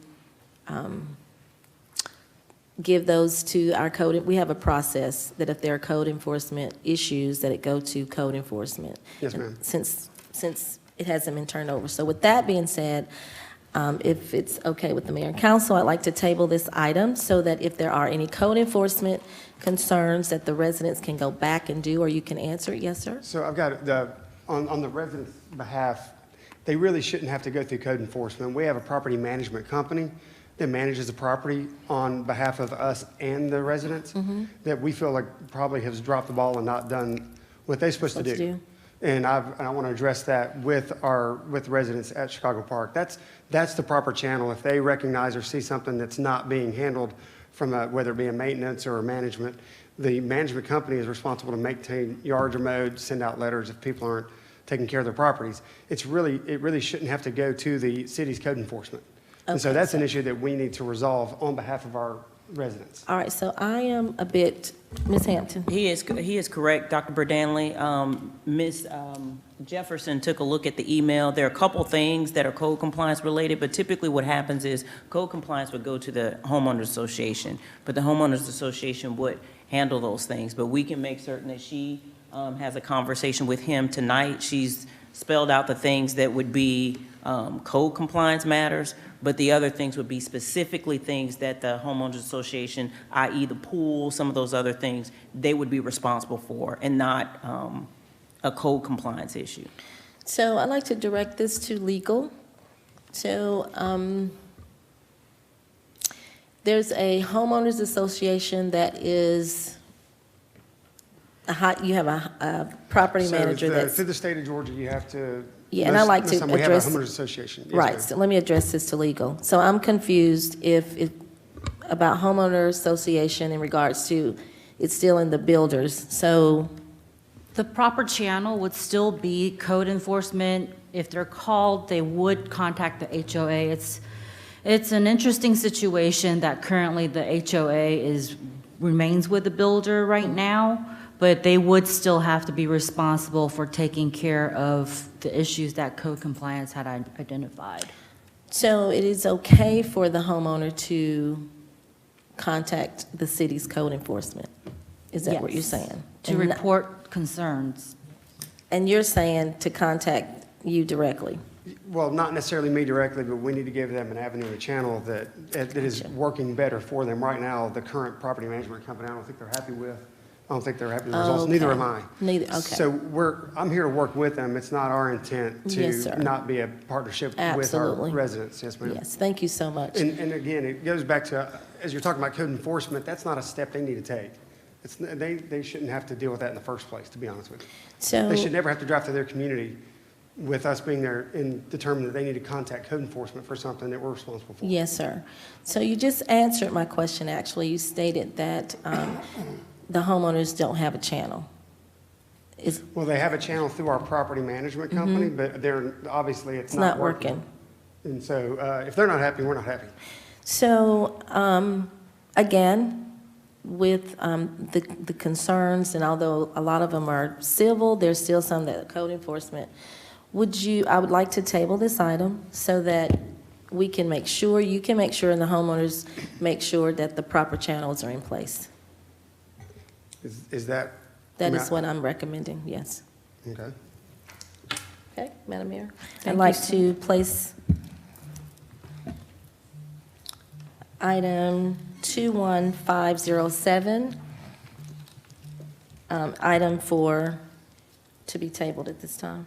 give those to our code. We have a process that if there are code enforcement issues, that it go to code enforcement. Yes, ma'am. Since it hasn't been turned over. So with that being said, if it's okay with the mayor and council, I'd like to table this item so that if there are any code enforcement concerns that the residents can go back and do, or you can answer. Yes, sir? So I've got on the residents' behalf, they really shouldn't have to go through code enforcement. We have a property management company that manages the property on behalf of us and the residents that we feel like probably has dropped the ball and not done what they're supposed to do. And I want to address that with residents at Chicago Park. That's the proper channel. If they recognize or see something that's not being handled from whether it be a maintenance or a management, the management company is responsible to maintain yards or mowed, send out letters if people aren't taking care of their properties. It really shouldn't have to go to the city's code enforcement. And so Okay, that's an issue that we need to resolve on behalf of our residents. All right, so I am a bit, Ms. Hampton. He is correct, Dr. Berdanley. Ms. Jefferson took a look at the email. There are a couple things that are code compliance related, but typically what happens is code compliance would go to the homeowners association, but the homeowners association would handle those things. But we can make certain that she has a conversation with him tonight. She's spelled out the things that would be code compliance matters, but the other things would be specifically things that the homeowners association, i.e. the pool, some of those other things, they would be responsible for, and not a code compliance issue. So I'd like to direct this to legal. So there's a homeowners association that is, you have a property manager that's. Through the state of Georgia, you have to. Yeah, and I'd like to We have a address. homeowners association. Yes, Right, ma'am. so let me address this to legal. So I'm confused about homeowner association in regards to, it's still in the builders. So, The proper channel would still be code enforcement. If they're called, they would contact the HOA. It's an interesting situation that currently the HOA remains with the builder right now, but they would still have to be responsible for taking care of the issues that code compliance had identified. so it is okay for the homeowner to contact the city's code enforcement? Is that what you're Yes. saying? To And not- report concerns. And you're saying to contact you directly? Well, not necessarily me directly, but we need to give them an avenue, a channel that is working better for them. Right now, the current property management company, I don't think they're happy with. I don't think they're happy with the results. Neither Okay. am I. Neither, okay. So I'm here to work with them. It's not our intent Yes, sir. to not be a partnership with our Absolutely. residents. Yes, ma'am. Yes, thank you so much. And again, it goes back to, as you're talking about code enforcement, that's not a step they need to take. They shouldn't have to deal with that in the first place, to be honest with you. So. They should never have to drive to their community with us being there and determine that they need to contact code enforcement for something that we're responsible for. Yes, sir. So you just answered my question, actually. You stated that the homeowners don't have a channel. Well, they have a channel through our property management company, but obviously it's not working. And so if they're not happy, we're not happy. So, again, with the concerns, and although a lot of them are civil, there's still some that are code enforcement. I would like to table this item so that we can make sure, you can make sure, and the homeowners make sure that the proper channels are in place. Is that? That is what I'm recommending, yes. Okay. Okay, Madam Mayor? Thank I'd you, like sir. to place item 21507, item to be tabled at this time.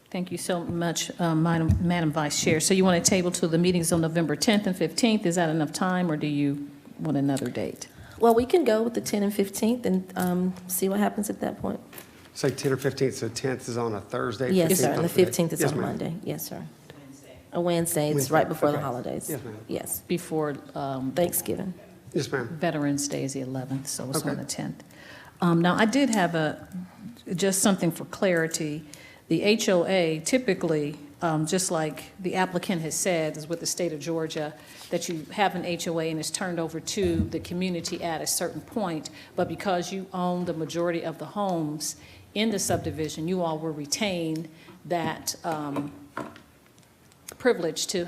Thank you so much, Madam Vice Chair. So you want to table to the meetings on November 10th and 15th? Is that enough time, or do you want another date? Well, we can go with the 10th and 15th and see what happens at that point. Say 10 or 15th, so 10th is on a Thursday? Yes, sir, 15th and the on Friday. 15th is Yes, on a ma'am. Monday. Yes, sir. A Wednesday, it's Wednesday, right before the okay. holidays. Yes, ma'am. Yes, Before Thanksgiving. Yes, ma'am. Veterans Day is the 11th, so it's on Okay. the 10th. Now, I did have just something for clarity. The HOA typically, just like the applicant has said, is with the state of Georgia, that you have an HOA and it's turned over to the community at a certain point, but because you own the majority of the homes in the subdivision, you all will retain that privilege to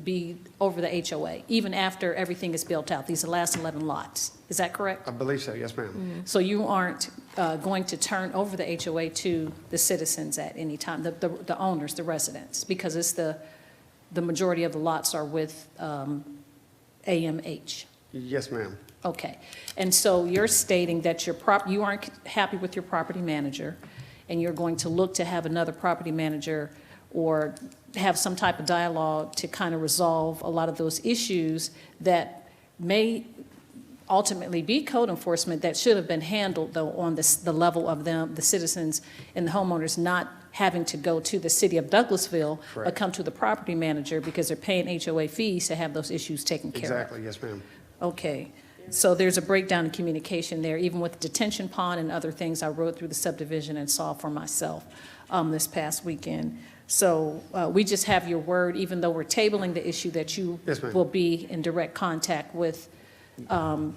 be over the HOA, even after everything is built out, these are the last 11 lots. Is that correct? I believe so, yes, ma'am. So you aren't going to turn over the HOA to the citizens at any time, the owners, the residents, because it's the majority of the lots are with AMH. Yes, ma'am. Okay. And so you're stating that you aren't happy with your property manager, and you're going to look to have another property manager or have some type of dialogue to kind of resolve a lot of those issues that may ultimately be code enforcement that should have been handled, though, on the level of the citizens and the homeowners not having to go to the city of Douglasville, but Correct. come to the property manager because they're paying HOA fees to have those issues taken care of. Exactly, yes, ma'am. Okay, so there's a breakdown in communication there, even with the detention pond and other things I rode through the subdivision and saw for myself this past weekend. So we just have your word, even though we're tabling the issue, that you Yes, ma'am. will be in direct contact with the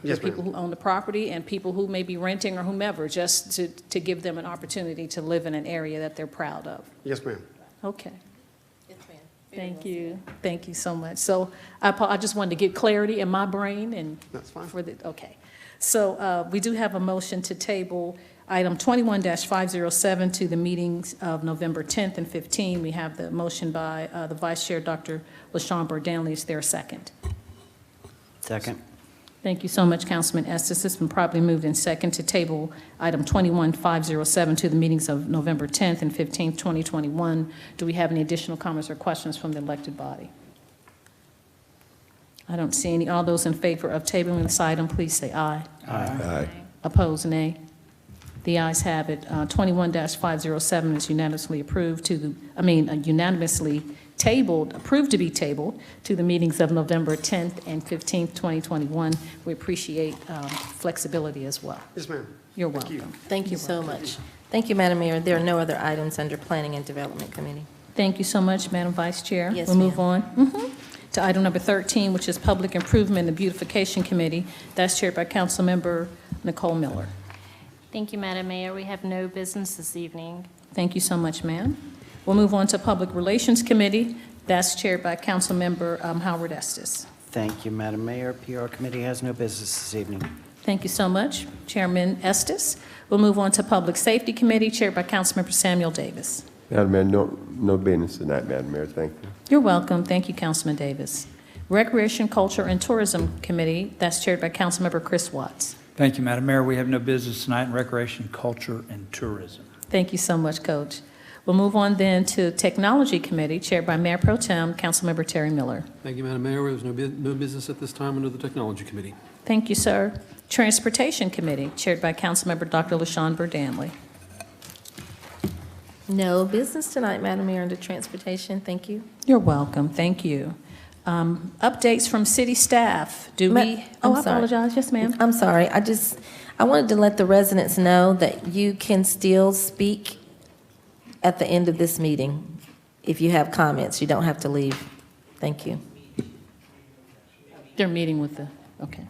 Yes, people ma'am. who own the property and people who may be renting or whomever, just to give them an opportunity to live in an area that they're proud of. Yes, ma'am. Okay. Thank you. Thank you so much. So I just wanted to get clarity in my brain and. That's fine. Okay. So we do have a motion to table Item 21-507 to the meetings of November 10th and 15th. We have the motion by the Vice Chair, Dr. LaShawn Burdanley. Is there a second? Second. Thank you so much, Councilman Estes. It's been properly moved in second to table item 21-507 to the meetings of November 10th and 15th, 2021. Do we have any additional comments or questions from the elected body? I don't see any. All those in favor of tabling this item, please say aye. Aye. Opposed, nay. The ayes have it. 21-507 is unanimously approved unanimously tabled, approved to be tabled to the meetings of November 10th and 15th, 2021. We appreciate flexibility as well. Yes, ma'am. You're Thank you. welcome. Thank you so much. Thank you, Madam Mayor. There are no other items under Planning and Development Committee. Thank you so much, Madam Vice Chair. Yes, We'll move on to item number 13, which is Public Improvement and Beautification Committee. That's chaired by Councilmember Nicole Miller. Thank you, Madam Mayor. We have no business this evening. Thank you so much, ma'am. We'll move on to Public Relations Committee. That's chaired by Councilmember Howard Estes. Thank you, Madam Mayor. PR Committee has no business this evening. Thank you so much, Chairman Estes. We'll move on to Public Safety Committee, chaired by Councilmember Samuel Davis. Madam Mayor, no business tonight, Madam Mayor. Thank you. You're welcome. Thank you, Councilman Davis. Recreation, Culture, and Tourism Committee, that's chaired by Councilmember Chris Watts. Thank you, Madam Mayor. We have no business tonight in Recreation, Culture, and Tourism. Thank you so much, Coach. We'll move on then to Technology Committee, chaired by Mayor Pro Tem, Councilmember Terry Miller. Thank you, Madam Mayor. There's no business at this time under the Technology Committee. Thank you, sir. Transportation Committee, chaired by Councilmember Dr. LaShawn Burdanley. No business tonight, Madam Mayor, under Transportation. Thank you. You're welcome. Thank you. Updates from city staff. I apologize. Yes, ma'am. I'm sorry. I wanted to let the residents know that you can still speak at the end of this meeting. If you have comments, you don't have to leave. Thank you. They're meeting with the, okay.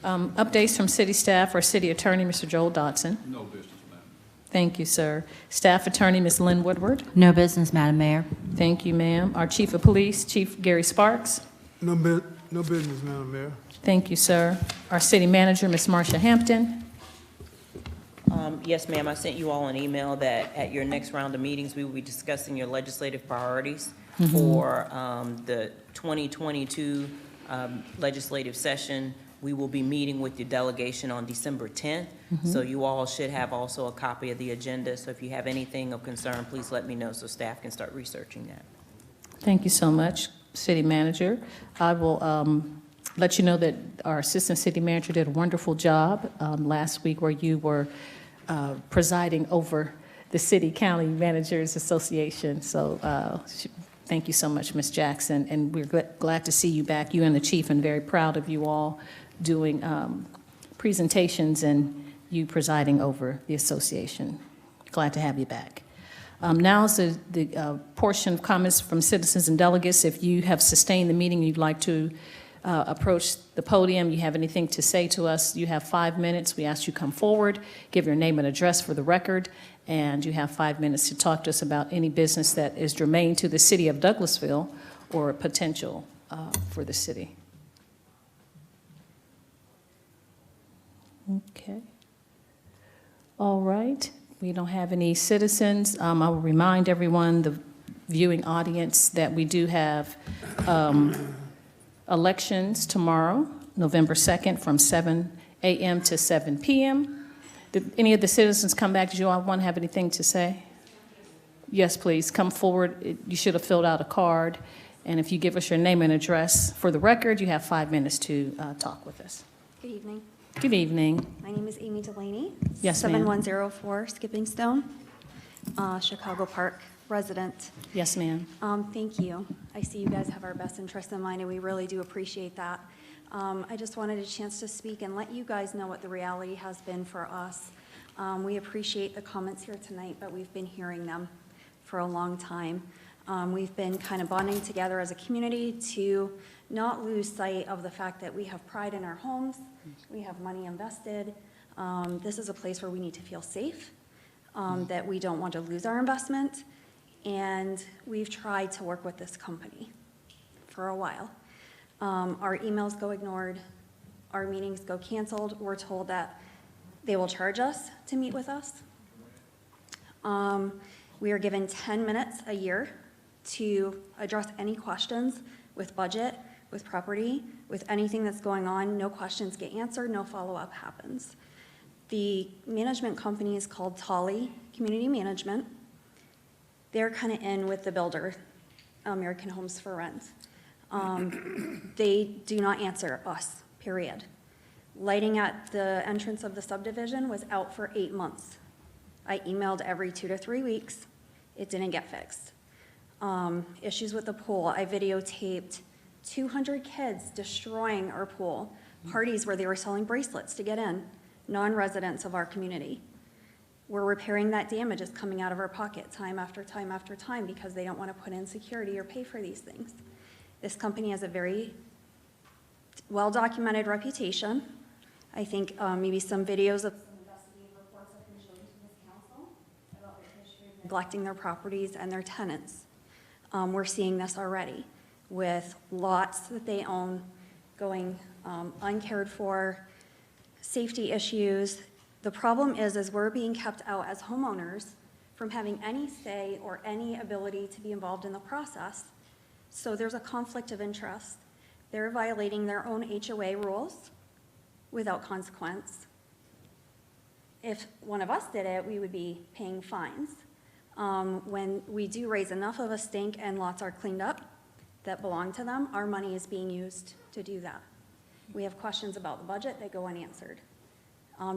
Updates from city staff. Our city attorney, Mr. Joel Dodson. No business, ma'am. Thank you, sir. Staff attorney, Ms. Lynn Woodward. No business, Madam Mayor. Thank you, ma'am. Our chief of police, Chief Gary Sparks. No business, Madam Mayor. Thank you, sir. Our city manager, Ms. Marcia Hampton. Yes, ma'am. I sent you all an email that at your next round of meetings, we will be discussing your legislative priorities for the 2022 legislative session. We will be meeting with your delegation on December 10th. So you all should have also a copy of the agenda. So if you have anything of concern, please let me know so staff can start researching that. Thank you so much, city manager. I will let you know that our assistant city manager did a wonderful job last week where you were presiding over the City County Managers Association. So thank you so much, Ms. Jackson. And we're glad to see you back, you and the chief, and very proud of you all doing presentations and you presiding over the association. Glad to have you back. Now is the portion of comments from citizens and delegates. If you have sustained the meeting and you'd like to approach the podium, you have anything to say to us, you have 5 minutes. We ask you come forward, give your name and address for the record, and you have 5 minutes to talk to us about any business that is germane to the city of Douglasville or potential for the city. Okay. All right. We don't have any citizens. I will remind everyone, the viewing audience, that we do have elections tomorrow, November 2nd, from 7 a.m. to 7 p.m. Did any of the citizens come back? Did you all want to have anything to say? Yes, please, come forward. You should have filled out a card. And if you give us your name and address for the record, you have 5 minutes to talk with us. Good evening. Good evening. My name is Amy Delaney. Yes, ma'am. 7104 Skipping Stone, Chicago Park resident. Yes, ma'am. Thank you. I see you guys have our best interest in mind, and we really do appreciate that. I just wanted a chance to speak and let you guys know what the reality has been for us. We appreciate the comments here tonight, but we've been hearing them for a long time. We've been kind of bonding together as a community to not lose sight of the fact that we have pride in our homes, we have money invested. This is a place where we need to feel safe, that we don't want to lose our investment, and we've tried to work with this company for a while. Our emails go ignored, our meetings go canceled. We're told that They will charge us to meet with us. We are given 10 minutes a year to address any questions with budget, with property, with anything that's going on. No questions get answered, no follow-up happens. The management company is called Tolly Community Management. They're kind of in with the builder, American Homes for Rent. They do not answer us, period. Lighting at the entrance of the subdivision was out for 8 months. I emailed every 2 to 3 weeks. It didn't get fixed. Issues with the pool. I videotaped 200 kids destroying our pool. Parties where they were selling bracelets to get in. Non-residents of our community. We're repairing that damage. It's coming out of our pocket time after time after time because they don't want to put in security or pay for these things. This company has a very well-documented reputation. I think maybe some videos of investigative reports have been shown to this council about their history of neglecting their properties and their tenants. We're seeing this already with lots that they own going uncared for, safety issues. The problem is we're being kept out as homeowners from having any say or any ability to be involved in the process. So there's a conflict of interest. They're violating their own HOA rules without consequence. If one of us did it, we would be paying fines. When we do raise enough of a stink and lots are cleaned up that belong to them, our money is being used to do that. We have questions about the budget that go unanswered,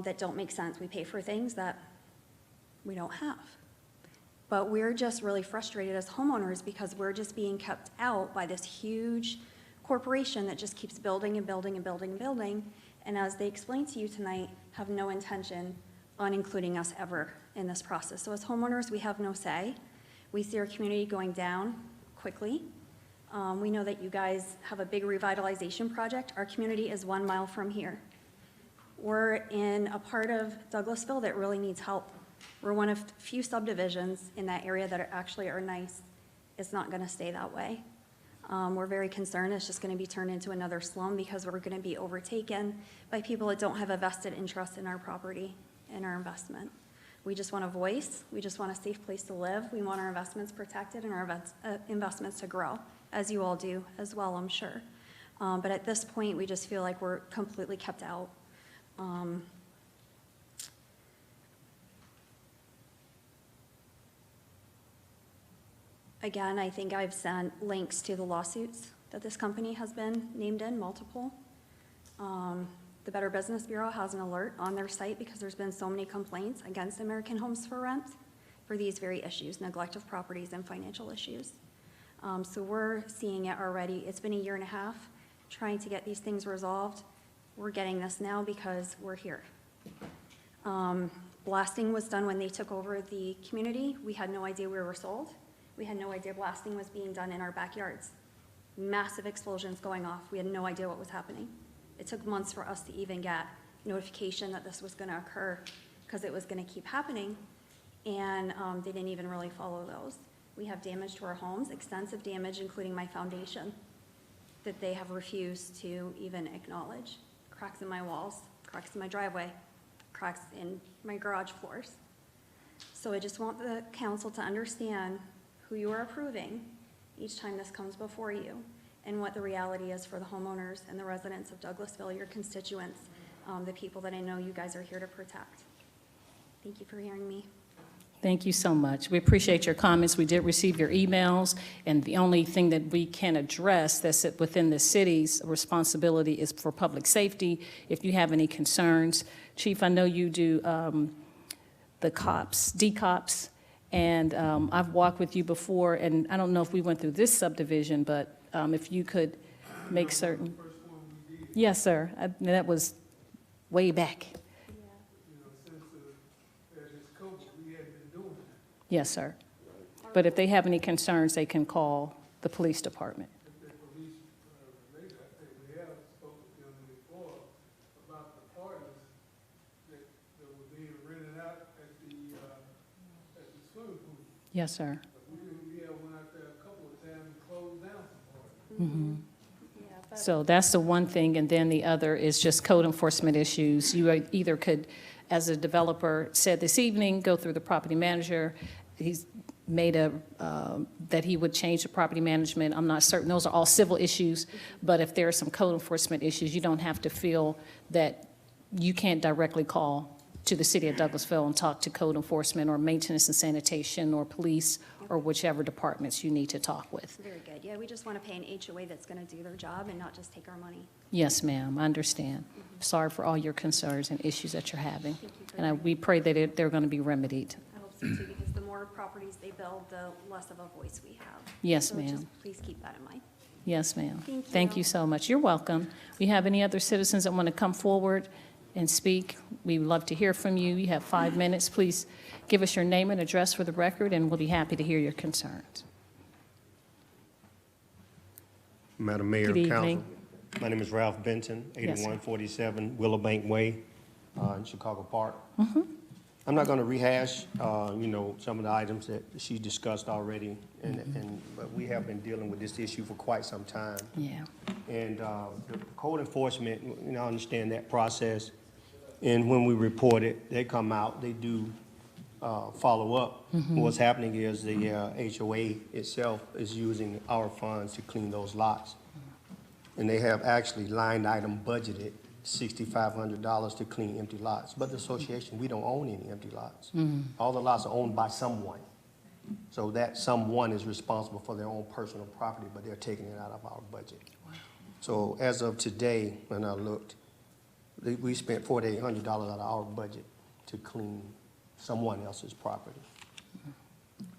that don't make sense. We pay for things that we don't have. But we're just really frustrated as homeowners because we're just being kept out by this huge corporation that just keeps building and building and building and building. And as they explained to you tonight, have no intention on including us ever in this process. So as homeowners, we have no say. We see our community going down quickly. We know that you guys have a big revitalization project. Our community is 1 mile from here. We're in a part of Douglasville that really needs help. We're one of few subdivisions in that area that actually are nice. It's not going to stay that way. We're very concerned it's just going to be turned into another slum because we're going to be overtaken by people that don't have a vested interest in our property and our investment. We just want a voice. We just want a safe place to live. We want our investments protected and our investments to grow, as you all do as well, I'm sure. But at this point, we just feel like we're completely kept out. Again, I think I've sent links to the lawsuits that this company has been named in, multiple. The Better Business Bureau has an alert on their site because there's been so many complaints against American Homes for Rent for these very issues, neglect of properties and financial issues. So we're seeing it already. It's been 1.5 years trying to get these things resolved. We're getting this now because we're here. Blasting was done when they took over the community. We had no idea we were sold. We had no idea blasting was being done in our backyards. Massive explosions going off. We had no idea what was happening. It took months for us to even get notification that this was going to occur because it was going to keep happening, and they didn't even really follow those. We have damage to our homes, extensive damage, including my foundation, that they have refused to even acknowledge. Cracks in my walls, cracks in my driveway, cracks in my garage floors. So I just want the council to understand who you are approving each time this comes before you and what the reality is for the homeowners and the residents of Douglasville, your constituents, the people that I know you guys are here to protect. Thank you for hearing me. Thank you so much. We appreciate your comments. We did receive your emails, and the only thing that we can address that's within the city's responsibility is for public safety. If you have any concerns, Chief, I know you do the cops, DCOPS, and I've walked with you before, and I don't know if we went through this subdivision, but if you could make certain. Yes, sir. That was way back. Yes, sir. But if they have any concerns, they can call the police department. Yes, sir. Mm-hmm. So that's the one thing, and then the other is just code enforcement issues. You either could as a developer said this evening, go through the property manager. He's made that he would change the property management. I'm not certain. Those are all civil issues, but if there are some code enforcement issues, you don't have to feel that you can't directly call to the city of Douglasville and talk to code enforcement or maintenance and sanitation or police or whichever departments you need to talk with. Very good. Yeah, we just want to pay an HOA that's going to do their job and not just take our money. Yes, ma'am, I understand. Sorry for all your concerns and issues that you're having. Thank you. And we pray that they're going to be remedied. I hope so too, because the more properties they build, the less of a voice we have. Yes, So ma'am. just please keep that in mind. Yes, ma'am. Thank you. You so much. You're welcome. We have any other citizens that want to come forward and speak? We would love to hear from you. You have 5 minutes. Please give us your name and address for the record, and we'll be happy to hear your concerns. Madam Mayor, Good Council. evening. My name is Ralph Benton, Yes, sir. 8147 Willowbank Way in Chicago Park. Mm-hmm. I'm not going to rehash, some of the items that she discussed already, but we have been dealing with this issue for quite some time. Yeah. And the code enforcement, I understand that process. And when we report it, they come out, they do follow up. What's happening is the HOA itself is using our funds to clean those lots. And they have actually line item budgeted $6,500 to clean empty lots. But the association, we don't own any empty lots. All the lots are owned by someone. So that someone is responsible for their own personal property, but they're taking it out of our budget. Wow. So as of today, when I looked, we spent $4,800 out of our budget to clean someone else's property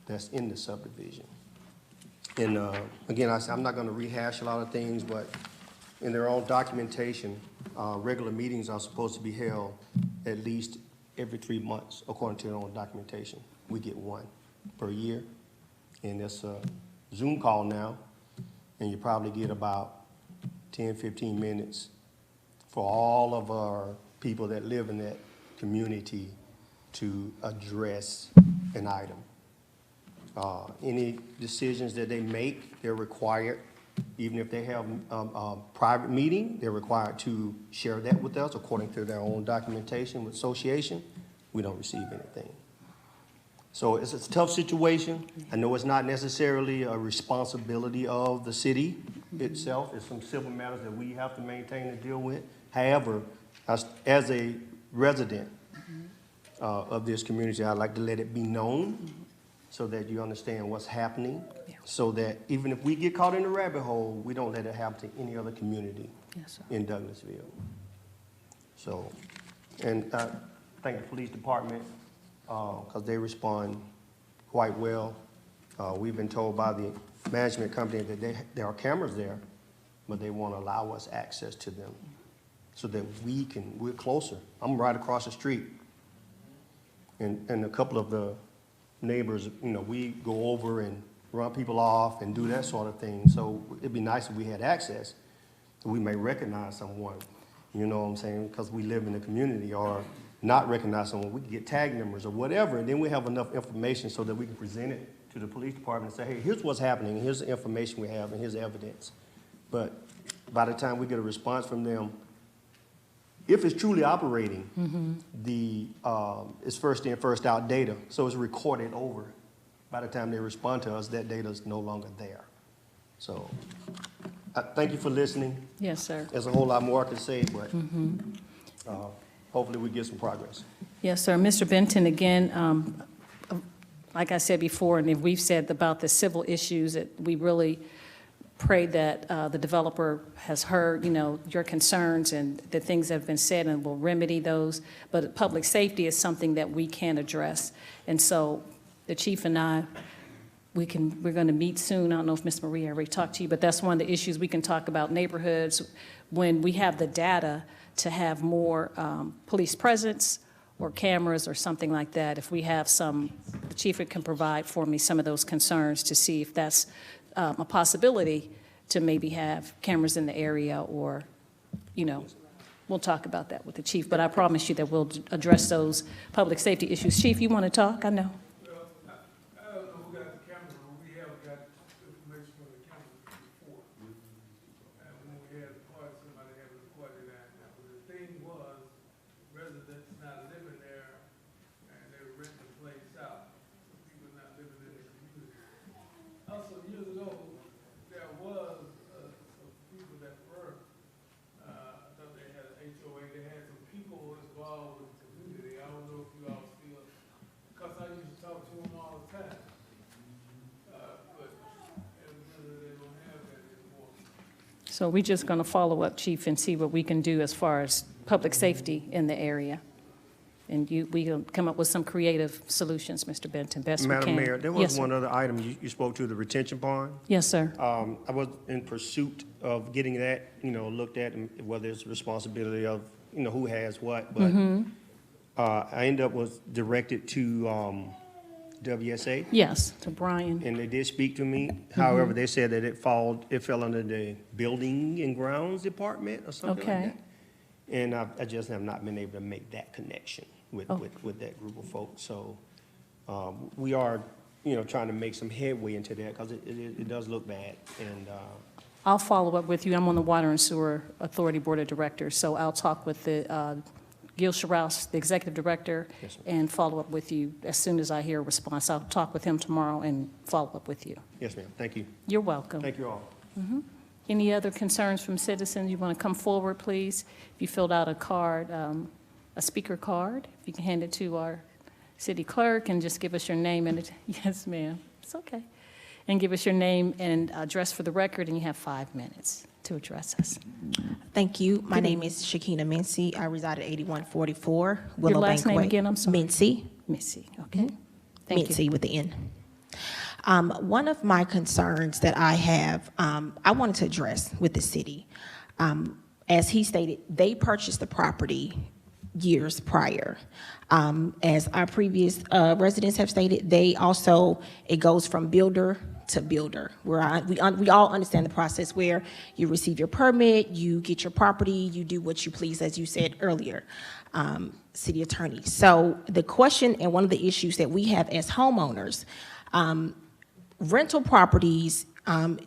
that's in the subdivision. And again, I'm not going to rehash a lot of things, but in their own documentation, regular meetings are supposed to be held at least every 3 months, according to their own documentation. We get one per year, and it's a Zoom call now, and you probably get about 10, 15 minutes for all of our people that live in that community to address an item. Any decisions that they make, they're required, even if they have a private meeting, they're required to share that with us according to their own documentation with association. We don't receive anything. So it's a tough situation. I know it's not necessarily a responsibility of the city itself. It's some civil matters that we have to maintain and deal with. However, as a resident of this community, I'd like to let it be known so that you understand what's happening, so that even if we get caught in the rabbit hole, we don't let it happen to any other community in Douglasville. So, and I thank the police department because they respond quite well. We've been told by the management company that there are cameras there, but they won't allow us access to them so that we're closer. I'm right across the street. And a couple of the neighbors, we go over and run people off and do that sort of thing. So it'd be nice if we had access, so we may recognize someone, you know what I'm saying? Because we live in the community, or not recognize someone. We can get tag numbers or whatever, and then we have enough information so that we can present it to the police department and say, hey, here's what's happening, and here's the information we have, and here's the evidence. But by the time we get a response from them, if it's truly operating, it's first in, first out data, so it's recorded over. By the time they respond to us, that data is no longer there. So thank you for listening. Yes, sir. There's a whole lot more I could say, but hopefully we get some progress. Yes, sir. Mr. Benton, again, like I said before, and if we've said about the civil issues, that we really pray that the developer has heard, your concerns and the things that have been said and will remedy those. But public safety is something that we can address. And so the chief and I, we're going to meet soon. I don't know if Ms. Maria already talked to you, but that's one of the issues we can talk about neighborhoods when we have the data to have more police presence or cameras or something like that. If we have some, the chief can provide for me some of those concerns to see if that's a possibility to maybe have cameras in the area, or, we'll talk about that with the chief. But I promise you that we'll address those public safety issues. Chief, you want to talk? I know. Well, I don't know who got the camera, but we have got information from the camera before. And when we had a party, somebody had recorded that. Now, the thing was, residents not living there So we're just going to follow up, Chief, and see what we can do as far as public safety in the area. And we will come up with some creative solutions, Mr. Benton, best we can. Madam Mayor, there Yes, was sir. one other item you spoke to, the retention pond. Yes, sir. I was in pursuit of getting that, looked at, and whether it's responsibility of, who has what, but I ended up was directed to WSA, Yes, to Brian. and they did speak to me. However, they said that it fell under the Building and Grounds Department or something like Okay. that. And I just have not been able to make that connection with that group of folks. So we are, trying to make some headway into that because it does look bad. And I'll follow up with you. I'm on the Water and Sewer Authority Board of Directors, so I'll talk with the Gil Sharous, the Executive Director, Yes, ma'am. and follow up with you as soon as I hear a response. I'll talk with him tomorrow and follow up with you. yes, ma'am. Thank you. You're welcome. Thank you all. Any other concerns from citizens? You want to come forward, please? If you filled out a card, a speaker card, if you can hand it to our city clerk and just give us your name and, yes, ma'am, it's okay. And give us your name and address for the record, and you have 5 minutes to address us. Thank you. My Good name is Shakina Mincy. I reside at 8144 Willowbank Way. Your last name again, I'm sorry? Mincy. Missy, okay. Thank you. Mincy with the N. One of my concerns that I have, I wanted to address with the city. As he stated, they purchased the property years prior. As our previous residents have stated, they also, it goes from builder to builder, where we all understand the process where you receive your permit, you get your property, you do what you please, as you said earlier, city attorney. So the question and one of the issues that we have as homeowners, rental properties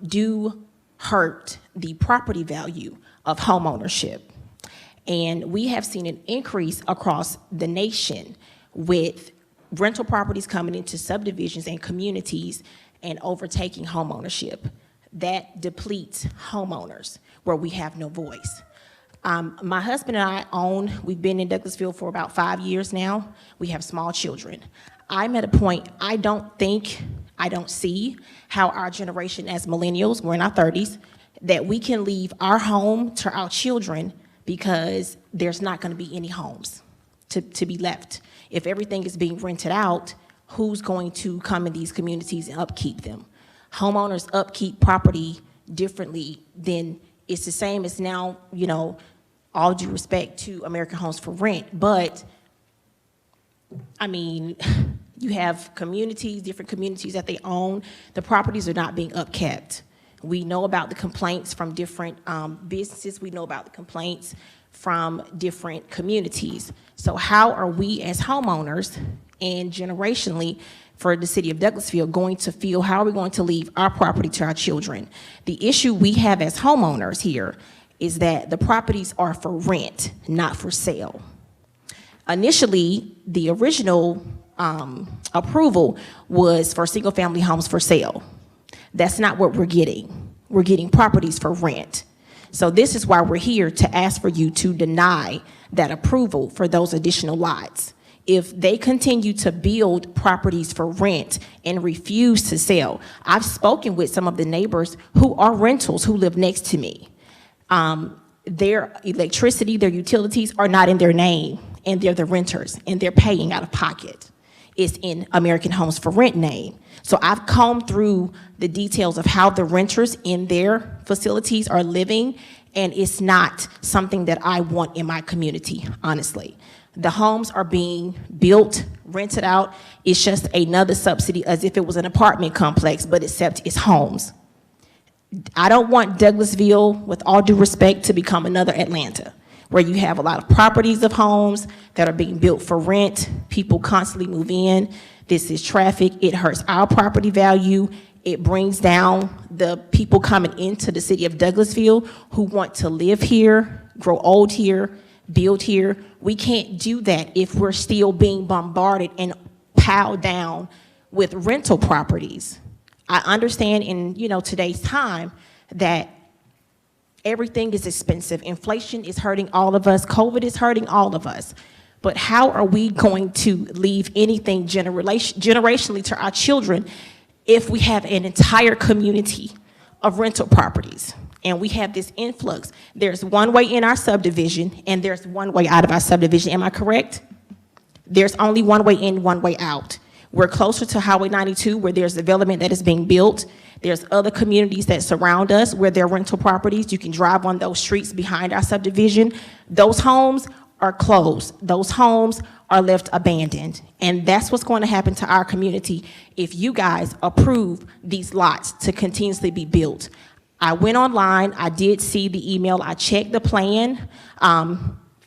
do hurt the property value of homeownership. And we have seen an increase across the nation with rental properties coming into subdivisions and communities and overtaking homeownership. That depletes homeowners where we have no voice. My husband and I we've been in Douglasville for about 5 years now. We have small children. I'm at a point, I don't see how our generation as millennials, we're in our 30s, that we can leave our home to our children because there's not going to be any homes to be left. If everything is being rented out, who's going to come in these communities and upkeep them? Homeowners upkeep property differently than, it's the same as now, all due respect to American Homes for Rent, but I mean, you have communities, different communities that they own. The properties are not being upkept. We know about the complaints from different businesses. We know about the complaints from different communities. So how are we as homeowners and generationally for the city of Douglasville going to feel, how are we going to leave our property to our children? The issue we have as homeowners here is that the properties are for rent, not for sale. Initially, the original approval was for single-family homes for sale. That's not what we're getting. We're getting properties for rent. So this is why we're here, to ask for you to deny that approval for those additional lots. If they continue to build properties for rent and refuse to sell, I've spoken with some of the neighbors who are rentals who live next to me. Their electricity, their utilities are not in their name, and they're the renters, and they're paying out of pocket. It's in American Homes for Rent name. So I've combed through the details of how the renters in their facilities are living, and it's not something that I want in my community, honestly. The homes are being built, rented out. It's just another subsidy as if it was an apartment complex, but except it's homes. I don't want Douglasville, with all due respect, to become another Atlanta, where you have a lot of properties of homes that are being built for rent. People constantly move in. This is traffic. It hurts our property value. It brings down the people coming into the city of Douglasville who want to live here, grow old here, build here. We can't do that if we're still being bombarded and piled down with rental properties. I understand in today's time that everything is expensive. Inflation is hurting all of us. COVID is hurting all of us. But how are we going to leave anything generationally to our children if we have an entire community of rental properties? and we have this influx. There's one way in our subdivision, and there's one way out of our subdivision. Am I correct? There's only one way in, one way out. We're closer to Highway 92, where there's development that is being built. There's other communities that surround us where there are rental properties. You can drive on those streets behind our subdivision. Those homes are closed. Those homes are left abandoned. And that's what's going to happen to our community if you guys approve these lots to continuously be built. I went online, I did see the email, I checked the plan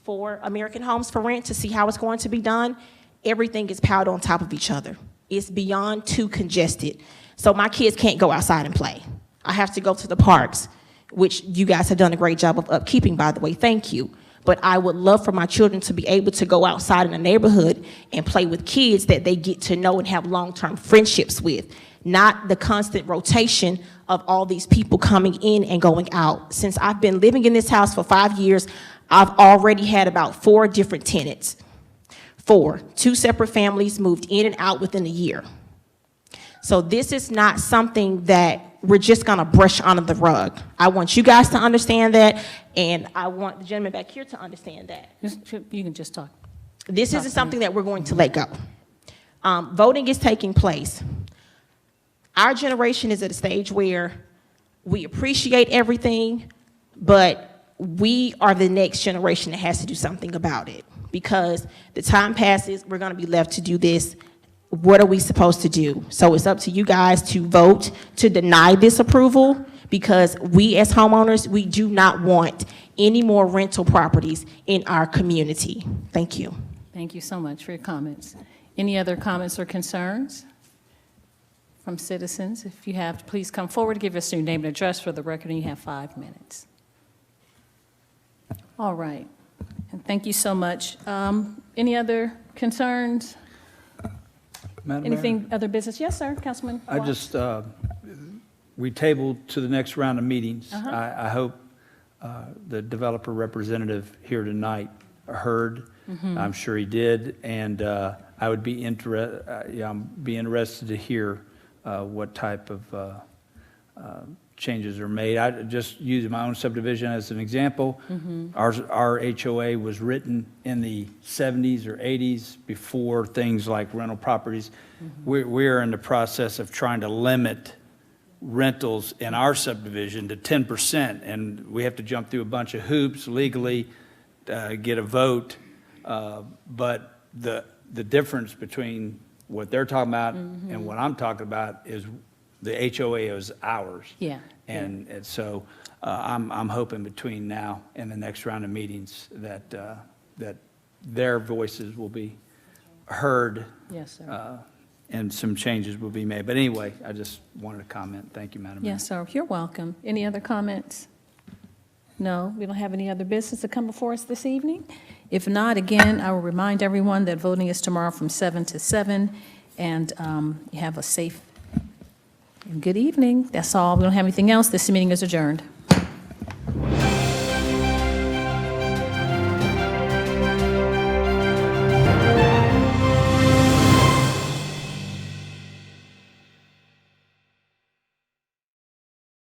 for American Homes for Rent to see how it's going to be done. Everything is piled on top of each other. It's beyond too congested. So my kids can't go outside and play. I have to go to the parks, which you guys have done a great job of upkeeping, by the way, thank you. But I would love for my children to be able to go outside in the neighborhood and play with kids that they get to know and have long-term friendships with, not the constant rotation of all these people coming in and going out. Since I've been living in this house for 5 years, I've already had about 4 different tenants. 4, 2 separate families moved in and out within a year. So this is not something that we're just gonna brush under the rug. I want you guys to understand that, and I want the gentleman back here to understand that. You can just talk. This isn't something that we're going to let go. Voting is taking place. Our generation is at a stage where we appreciate everything, but we are the next generation that has to do something about it. Because the time passes, we're gonna be left to do this. What are we supposed to do? So it's up to you guys to vote to deny this approval, because we as homeowners, we do not want any more rental properties in our community. Thank you. Thank you so much for your comments. Any other comments or concerns from citizens? If you have, please come forward, give us your name and address for the record, and you have 5 minutes. All right, and thank you so much. Any other concerns? Madam Mayor? Anything, other business? Yes, sir, Councilman I Watts. just, we tabled to the next round of meetings. I hope the developer representative here tonight heard. I'm sure he did, and I would be interested to hear what type of changes are made. I just use my own subdivision as an example. Our HOA was written in the 70s or 80s before things like rental properties. We're in the process of trying to limit rentals in our subdivision to 10%, and we have to jump through a bunch of hoops legally, get a vote. But the difference between what they're talking about and what I'm talking about is the HOA is ours. Yeah. And so I'm hoping between now and the next round of meetings that their voices will be heard. Yes, sir. And some changes will be made. But anyway, I just wanted to comment. Thank you, Madam Mayor. Yes, sir, you're welcome. Any other comments? No, we don't have any other business to come before us this evening? If not, again, I will remind everyone that voting is tomorrow from 7 to 7, and you have a safe and good evening. That's all. We don't have anything else. This meeting is adjourned.